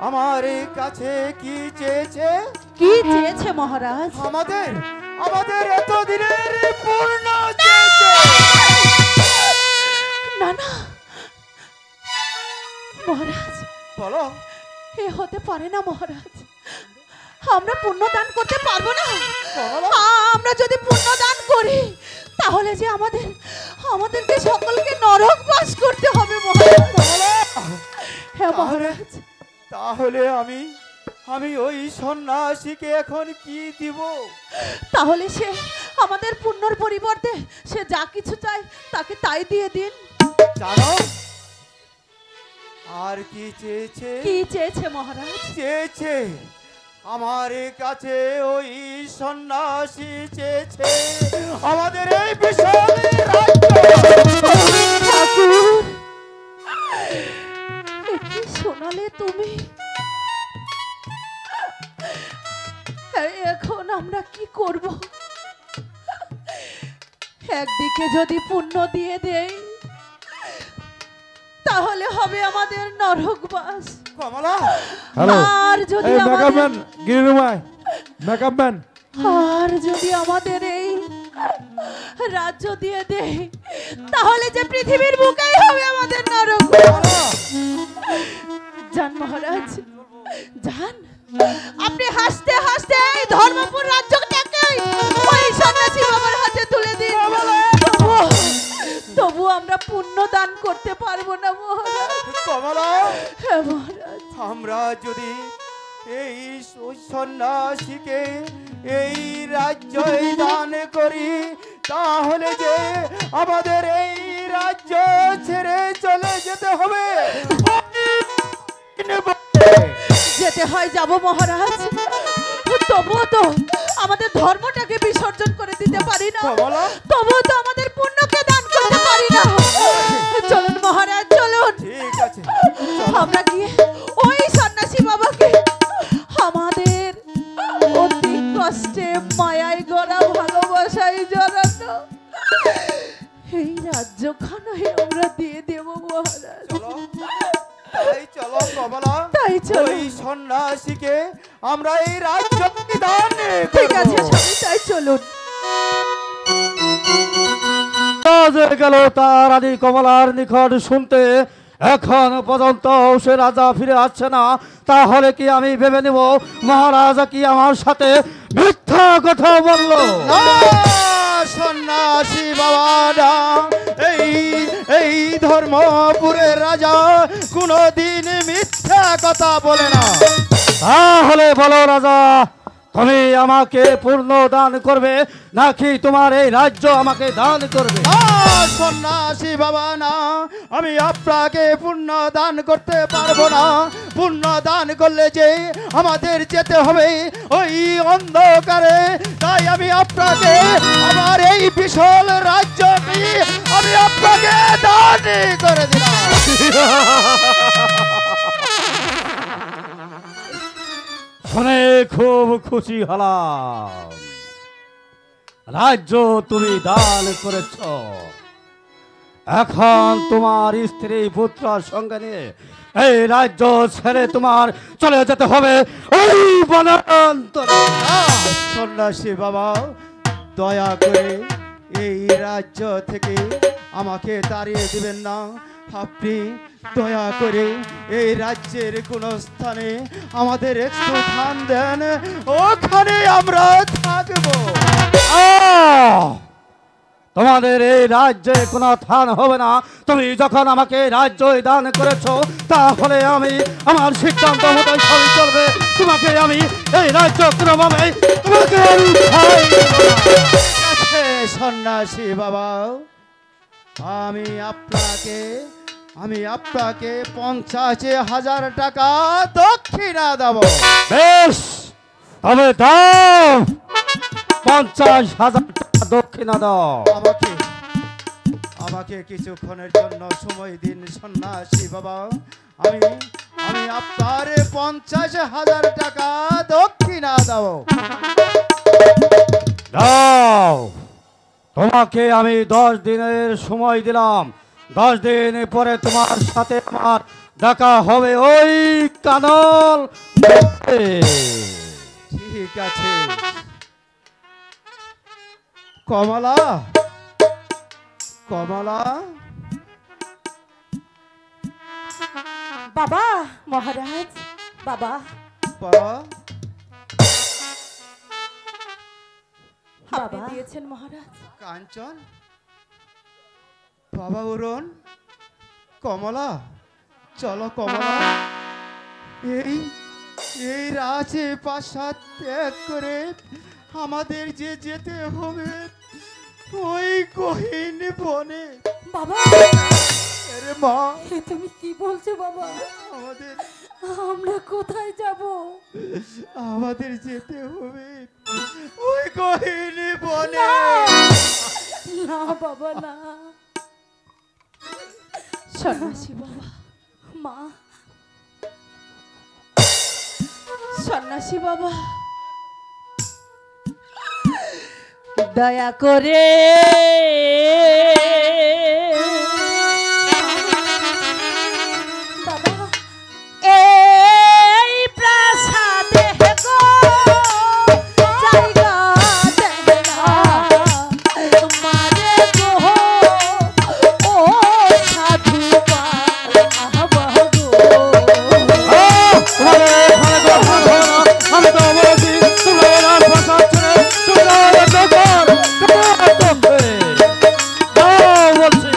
আমার কাছে কি চেয়েছে? কি চেয়েছে মহারাজ? আমাদের আমাদের এতদিনের পূর্ণ চেয়েছে। না না মহারাজ, বলো, এ হতে পারে না মহারাজ, আমরা পুণ্য দান করতে পারবো না। কমলা, আমরা যদি পুণ্য দান করি তাহলে যে আমাদেরকে সকলকে নরক বাস করতে হবে মহারাজ। হ্যাঁ মহারাজ। তাহলে আমি ওই সন্ন্যাসীকে এখন কি দিব? তাহলে সে আমাদের পুণ্যর পরিবর্তে সে যা কিছু চায় তাকে তাই দিয়ে দিন। জানো আর কি চেয়েছে? কি চেয়েছে মহারাজ? চেয়েছে আমার কাছে ওই সন্ন্যাসী চেয়েছে আমাদের এই বিশাল রাজ্য। ঠাকুর, এ কি শোনালে তুমি? এখন আমরা কি করব? একদিকে যদি পুণ্য দিয়ে দেই তাহলে হবে আমাদের নরকবাস, কমলা, হ্যালো, আর যদি এই মেকআপ ম্যান, আমাদের গিরিনুমাই, মেকআপ ম্যান। আর যদি আমাদের এই রাজ্য দিয়ে দেয় তাহলে যে পৃথিবীর বুকেই হবে আমাদের নরক। জান মহারাজ, জান, আপনি হাসতে হাসতে এই ধর্মপুর রাজ্যটাকে ওই সন্ন্যাসী বাবার হাতে তুলে দিন। তবু আমরা পুণ্য দান করতে পারবো না মহারাজ। কমলা, হ্যাঁ মহারাজ। আমরা যদি এই সন্ন্যাসীকে এই রাজ্যই দান করি তাহলে যে আমাদের এই রাজ্য ছেড়ে চলে যেতে হবে। যেতে হয় যাব মহারাজ, তবুও তো আমাদের ধর্মটাকে বিসর্জন করে দিতে পারি না, কমলা, তবুও তো আমাদের পুণ্যকে দান করতে পারি না। চলুন মহারাজ, চলুন ঠিক আছে, আমরা গিয়ে ওই সন্ন্যাসী বাবাকে আমাদের অতি কষ্টে মায়ায় গড়া ভালোবাসায় জড়ানো এই রাজ্যখানায় আমরা দিয়ে দেব মহারাজ। চলো, তাই চলো কমলা, তাই চলো। ওই সন্ন্যাসীকে আমরা এই রাজ্য দান ঠিক করব। আছে স্বামী, তাই চলুন। গেল তার আদি কমলার নিকট শুনতে, এখন পর্যন্ত সে রাজা ফিরে আসছে না। তাহলে কি আমি ভেবে নেব মহারাজা কি আমার সাথে মিথ্যা কথা বললো? না, সন্ন্যাসী বাবারা এই ধর্মপুরের রাজা কোনদিন মিথ্যা কথা বলে না। তাহলে বলো রাজা, তুমি আমাকে পূর্ণ দান করবে নাকি তোমার এই রাজ্য আমাকে দান করবে? না, সন্ন্যাসী বাবা, না, আমি আপনাকে পুণ্য দান করতে পারবো না। পুণ্য দান করলে যে আমাদের যেতে হবে ওই অন্ধকারে, তাই আমি আপনাকে আমার এই বিশাল রাজ্যটি আমি আপনাকে দান করে দিলাম। শুনে খুব খুশি হলাম, রাজ্য তুমি দান করেছ। এখন তোমার স্ত্রী পুত্র সঙ্গে নিয়ে এই রাজ্য ছেড়ে তোমার চলে যেতে হবে ওই বনান্তরে। সন্ন্যাসী বাবা, দয়া করে এই রাজ্য থেকে আমাকে তাড়িয়ে দিবেন না। আপনি দয়া করে এই রাজ্যের কোন স্থানে আমাদের একটু স্থান দেন, ওখানে আমরা থাকবো। তোমাদের এই রাজ্যে কোনো স্থান হবে না। তুমি যখন আমাকে রাজ্য দান করেছো, তাহলে আমি আমার সিদ্ধান্ত মতো সবই চলবে। তোমাকে আমি এই রাজ্য কোনোভাবে তোমাকে আমি ছাড় দেব না। আছে সন্ন্যাসী বাবা, আমি আপনাকে 50,000 টাকা দক্ষিণা দেব। বেশ, তবে দাও, 50,000 টাকা দক্ষিণা দাও। আমাকে কিছুক্ষণের জন্য সময় দিন সন্ন্যাসী বাবা। আমি আপনার 50,000 টাকা দক্ষিণা দেব। দাও, তোমাকে আমি 10 দিনের সময় দিলাম। 10 দিন পরে তোমার সাথে আমার দেখা হবে ওই কানল ঘাটে। ঠিক আছে। কমলা, বাবা মহারাজ, বাবা বাবা, আপনি দিয়েছেন মহারাজ। কাঞ্চন, বাবা অরুণ, কমলা, চলো কমলা, এই রাজপ্রাসাদ ত্যাগ করে আমাদের যে যেতে হবে ওই গহীন বনে। বাবা, আরে মা, এ তুমি কি বলছো বাবা? আমরা কোথায় যাব? আমাদের যেতে হবে ওই গহীন বনে। না বাবা না, সন্ন্যাসী বাবা, মা, সন্ন্যাসী বাবা, দয়া করে বাবা এই প্রাসাদে গো জায়গা দেয় না মারে গো ও সাধু বাবা গো। আমি তো বলছি তুমি রাজপ্রাসাদ ছেড়ে চলে যেতে বলছি। দয়া করে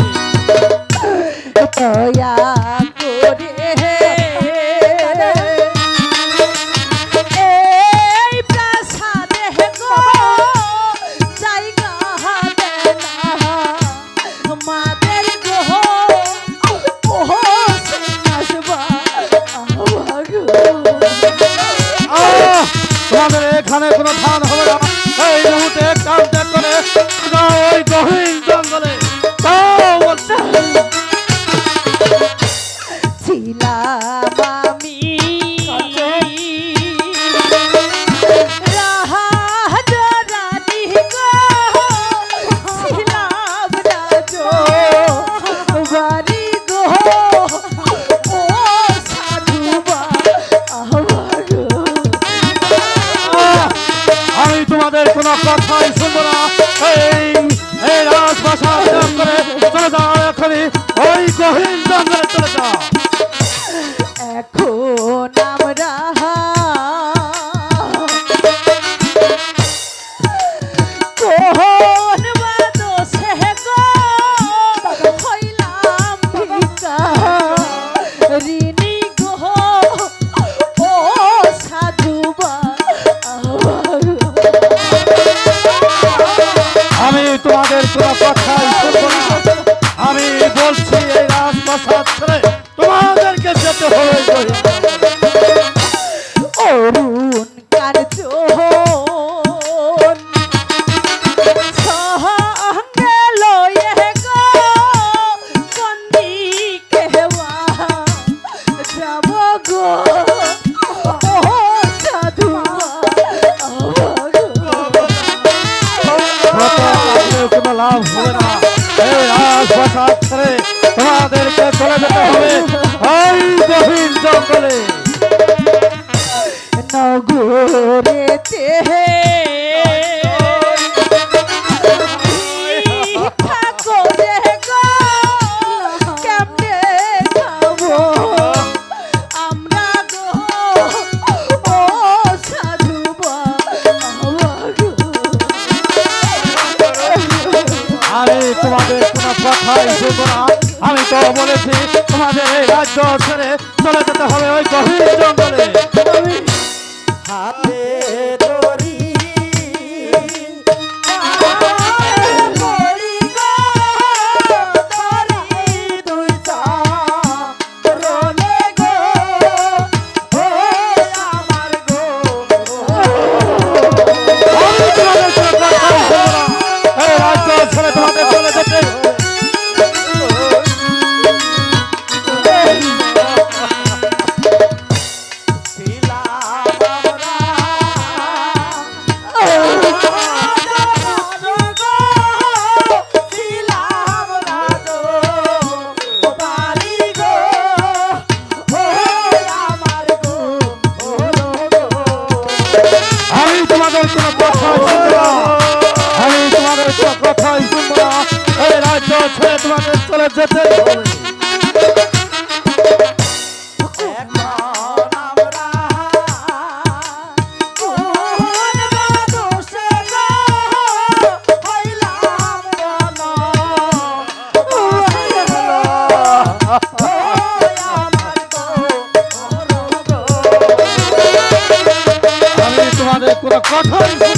এই প্রাসাদে গো জায়গা দেয় না মাদের গো ও সন্ন্যাসবা গো। তোমাদের এখানে কোনো ধান হবে না। এই মুহূর্তে কাল ত্যাগ করে যাও ওই গহীন জঙ্গলে। তাও বলছি। ছিলাম আমি রাজরানী গো, ছিলাম রাজবাড়ি গো ও সাধু বাবা গো। আমি তোমাদের কোনো কথাই শুনবো না। এই রাজপ্রাসাদ ত্যাগ করে চলে যাও এখনই ওই গহীন জঙ্গলে চলে যাও। এখন আমরা কোন বাদশে গো হইলাম ভিখারিণী গো ও সাধু বাবা গো। আমি তোমাদের কোনো কথাই শুনবো না। আমি বলছি এই রাজপ্রাসাদ ছেড়ে তোমাদেরকে যেতে হবে। অরুণ কাঞ্চন সঙ্গে লয়ে গো বন্দি কেওয়া যাব গো ও সাধু কোনো লাভ হবে না। এই রাজপ্রাসাদ ছেড়ে তোমাদেরকে চলে যেতে হবে ওই গহীন জঙ্গলে। নগরেতে ভিক্ষা করে গো কেমনে তোমাদের এই রাজ্য ছেড়ে চলে যেতে হবে ওই গভীর জঙ্গলে। হাতে ধরি এই রাজ্য ছেড়ে তোমাদের চলে যেতে আমি তোমাদের কোনো কথাই শুনবো না, আমি তোমাদের কোনো কথাই শুনবো না। এই রাজ্য ছেড়ে তোমাদের চলে যেতে হবে। আমি তোমাদের কোনো কথাই শুনবো না।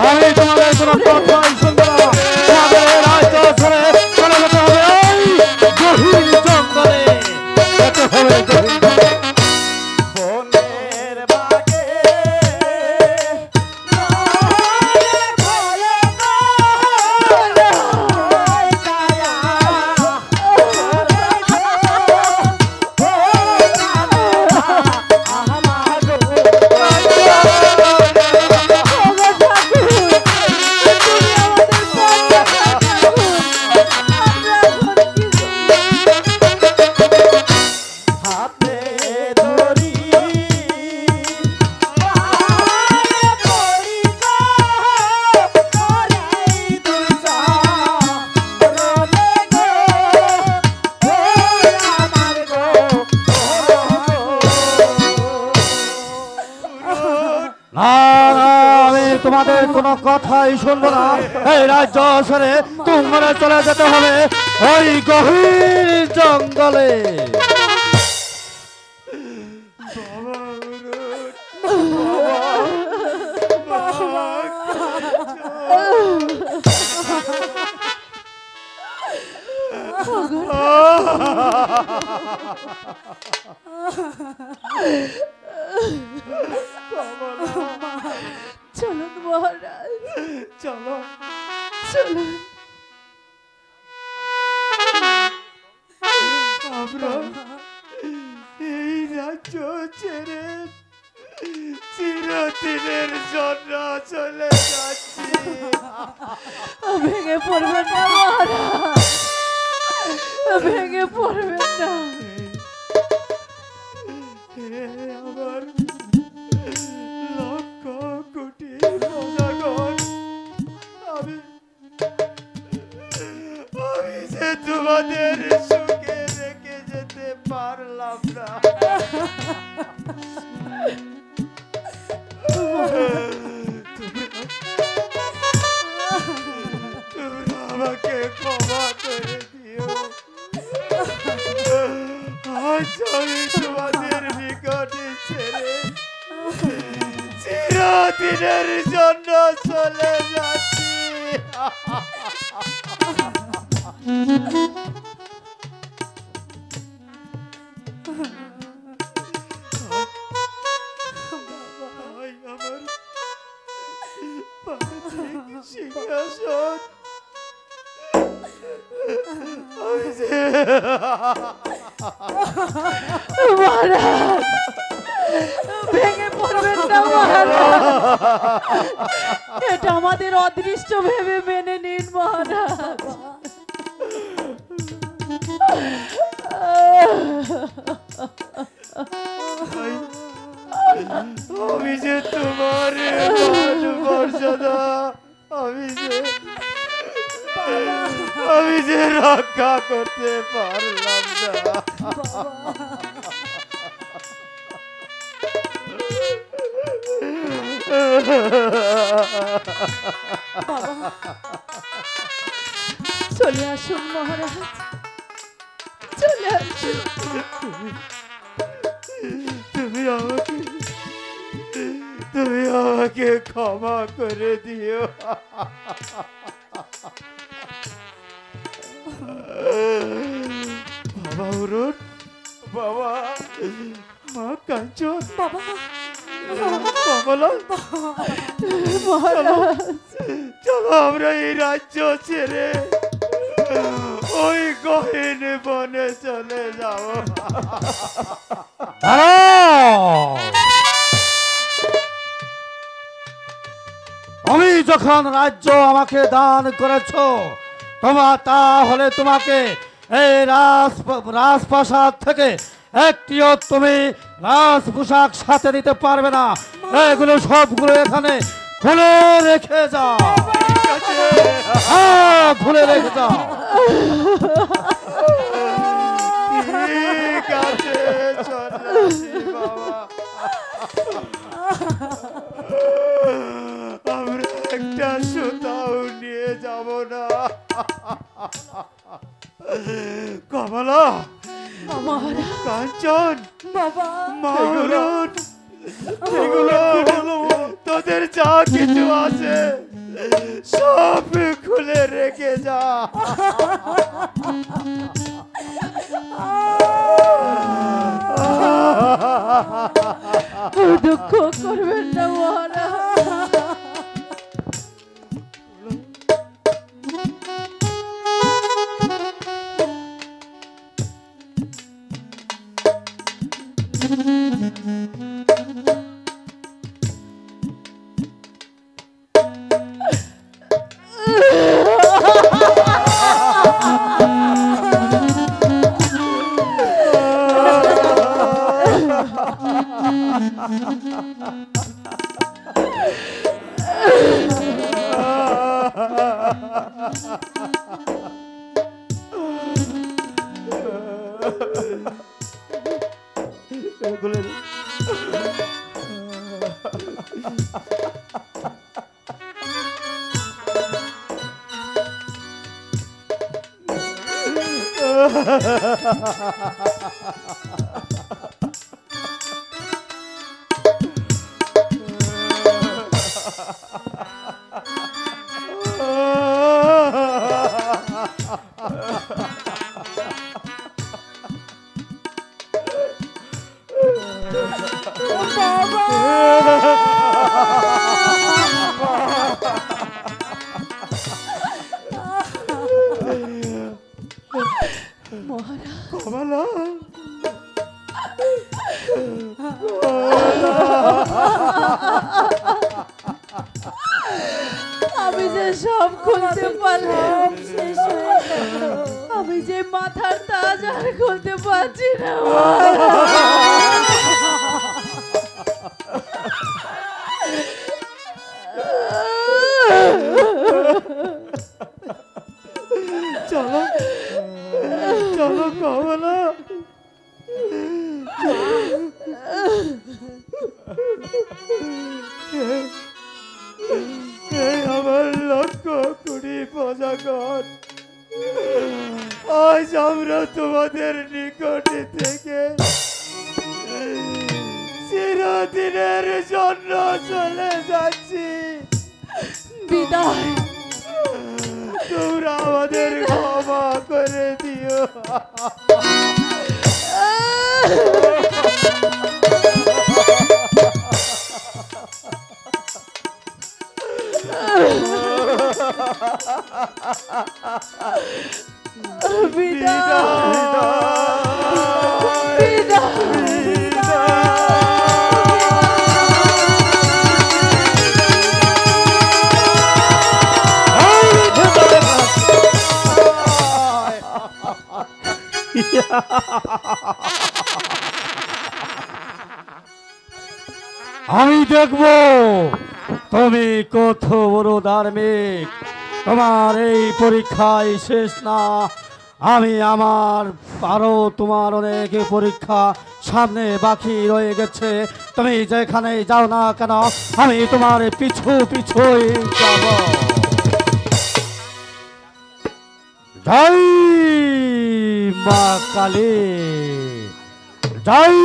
আমি তোমাদের কোনো কথাই শুনবো না। তোমাদের এই রাজ্য ছেড়ে চলে যেতে হবে ওই গভীর জঙ্গলে। যেতে হবে গভীর জঙ্গলে। বনের বাগে হাতে ধরি না, না, আমি তোমাদের কোনো কথাই শুনবো না। এই রাজ্য ছেড়ে তোমরা চলে যেতে হবে ওই গভীর জঙ্গলে। চলুন মহারাজ, চলো চলুন। আমরা এই রাজ্য ছেড়ে চিরদিনের জন্য চলে যাচ্ছি। ভেঙে পড়বেন না মহারাজ, ভেঙে পড়বেন না। হে আমার লক্ষ কোটি প্রজাগণ, আমি যে তোমাদের সুখে রেখে যেতে পারলাম না। তোমরা আমাকে ক্ষমা করে দিও। আজ আমি তোমাদের নিকটে ছেড়ে চিরদিনের জন্য চলে যাচ্ছি। আমার পার্থিব সিংহাসন আমি যে মহারাজ, ভেঙে পড়বেন না মহারাজ, এটা আমাদের অদৃষ্ট ভেবে মেনে নিন মহারাজ। রক্ষা করতে পারলাম না। চলে আসুন মহারাজ, চলে আসুন। তুমি আমাকে ক্ষমা করে দিও। বাবা অরুণ, বাবা, মা কাঞ্চন, বাবা, কমলা, মহারাজ, চলো আমরা এই রাজ্য ছেড়ে ওই গহীন বনে চলে যাবো। আমি যখন রাজ্য আমাকে দান করেছ, তাহলে তোমাকে এই রাজপ্রাসাদ থেকে একটিও তুমি রাজ পোশাক সাথে দিতে পারবে না। এগুলো সবগুলো এখানে খুলে রেখে যাও। হ্যাঁ, খুলে রেখে যাও। ঠিক আছে সন্ন্যাসী বাবা, আমরা একটা সুতাও নিয়ে যাব না। কমলা, মহারাজ, কাঞ্চন, বাবা, মারুন, এগুলো তোদের যা কিছু আছে সব খুলে রেখে যা। দুঃখ করবেন না মহারাজ। কমলা, আমি যে সব খুলতে পারলাম, আমি যে মাথার তাজ আর খুলতে পারছি না। চলো চলো কমলা, আমার 1,20,000 প্রজাগণ, আজ আমরা তোমাদের নিকটে থেকে চিরদিনের জন্য চলে যাচ্ছি। বিদায়। তোমরা আমাদের ক্ষমা করে দিও। আমি দেখব তুমি কত বড় ধার্মিক, তোমার এই পরীক্ষায় শেষ না, আমি আমার আরো তোমার অনেক পরীক্ষা সামনে বাকি রয়ে গেছে। তুমি যেখানে যাও না কেন আমি তোমার পিছু পিছুই যাব। জয় মা কালী, জয়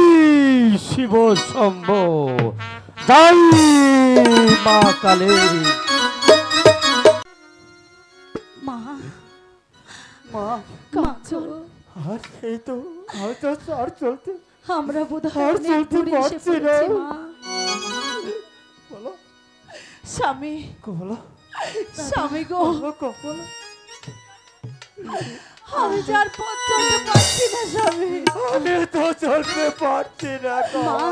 শিব শম্ভু, জয় মা কালী। মা মা কাঁদছো? আর এই তো আর চলতে আমরা বোধহয় আর অনেক চলতে দূরে এসে পারছি না। পড়েছি মা। বলো স্বামী বলো স্বামী গো, বলো আমি যার পথ চলতে পারছি না স্বামী। আমি তো চলতে পারছি না গো। মা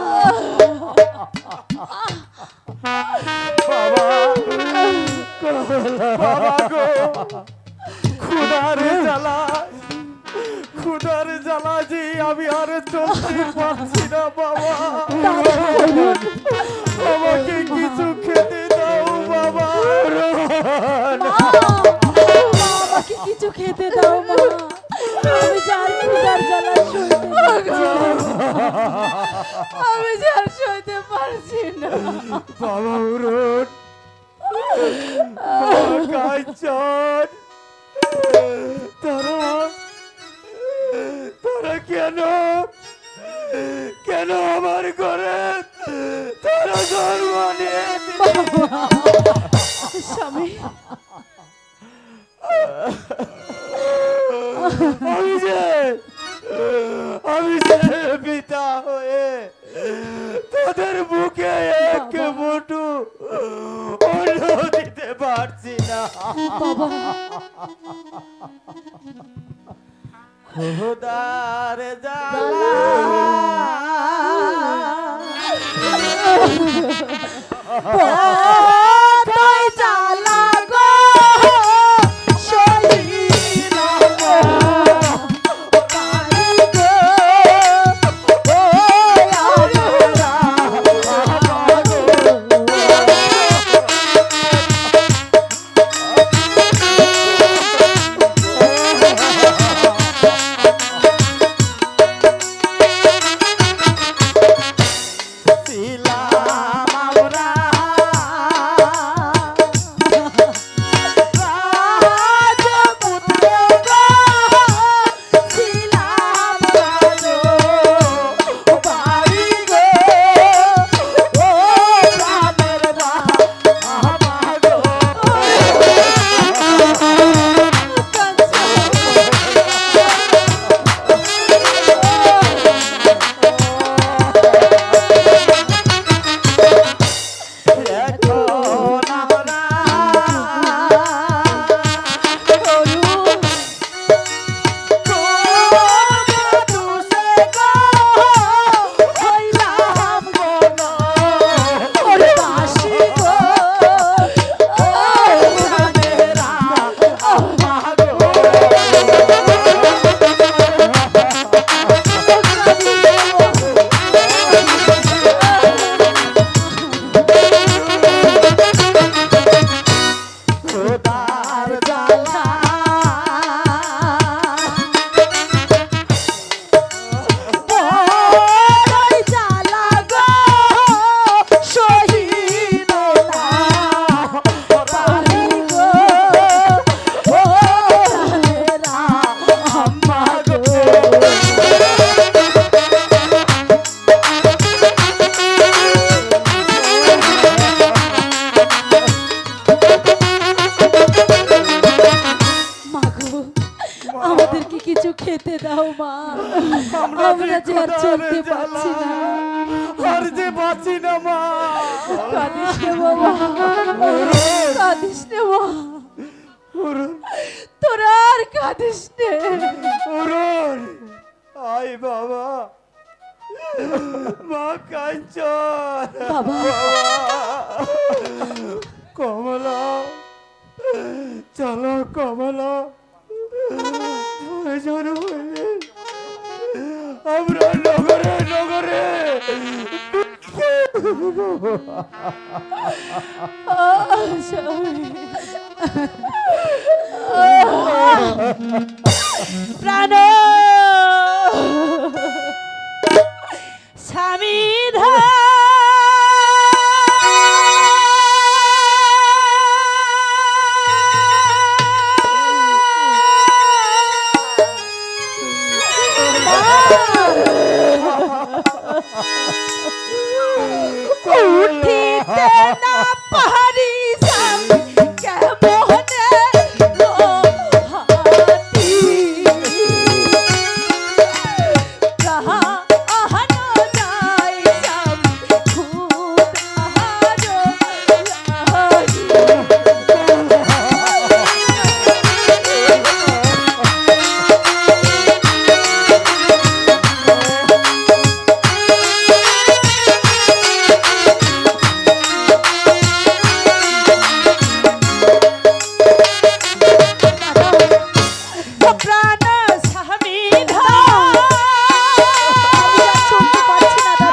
বাবা বাবা গো, ক্ষুধার জ্বালা যে আমি আর চলতে পারছি না বাবা। আমাকে কিছু খেতে দাও বাবা। মা, আমাকে কিছু খেতে দাও মা, আমি যার ক্ষুধার জ্বালা সইতে পারছি না। আমি যার সইতে পারছি না। বাবা উরুন, কাঞ্চন, তোরা কেন আমার ঘরে তোরা জন্ম নিয়ে স্বামী আমি যে পিতা হয়ে তোদের বুকে এক মুঠো অন্ন দিতে পারছি না। খোদার জ্বালা পথই জ্বালা গো শরীর পাই গো ও আমরা খেতে দাও মা, আমরা যে আর চলতে পারছি না, আর যে বাঁচি না মা। কাঁদিস না বাবা, কাঁদিস না মা, তোরা আর কাঁদিস নে। অরুণ, আয় বাবা, মা কাঞ্চন, বাবা কমলা, চলো কমলা, প্রয়োজন হইলে আমরা নগরে নগরে স্বামী প্রাণ স্বামীধা উঠিতে না পারি স্বামী কেমনে হাতি আহানো যাই স্বামী খুদ আহারো প্রাণ স্বামী শুনতে পাচ্ছি না দাদা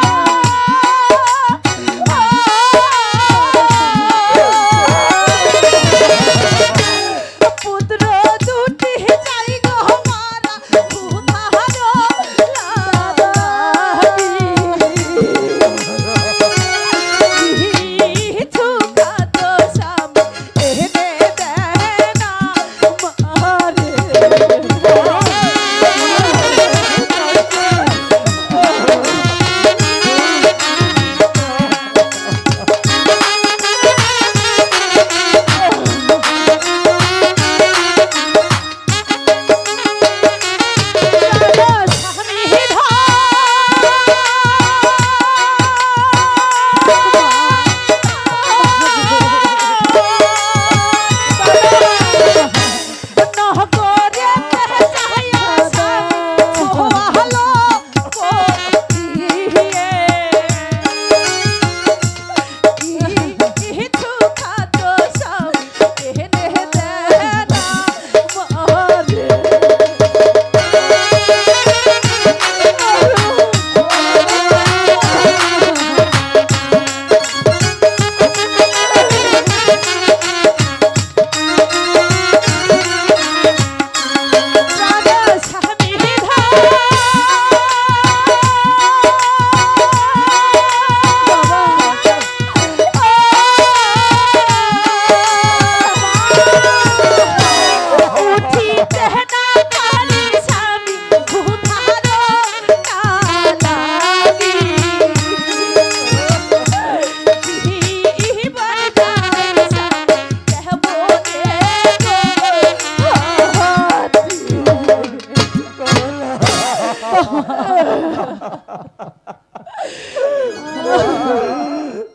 পুত্র দুটি যাই গো মারা উধারো কিছু খাত স্বামী এনে দেয় না মারে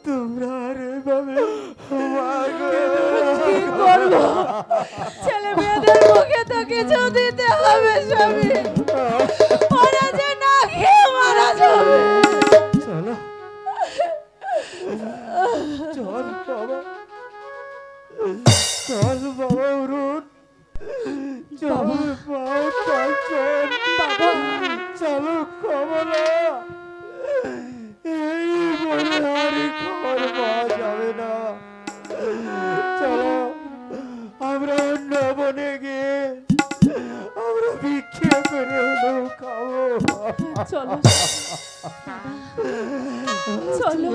তোমরা রে বাবে কি করবো ছেলে মেয়েদের মুখে তো কিছু দিতে হবে স্বামী ওরা যে না খেয়ে মারা যাবে চলো চল বাবা চল বাবা অরুণ চল বাবা চল চল বাবা চলো কমলা এই বলে আর ঘর পাওয়া যাবে না চলো আমরা অন্য বনে গিয়ে আমরা ভিক্ষে করে হলেও খাবো চলো চলো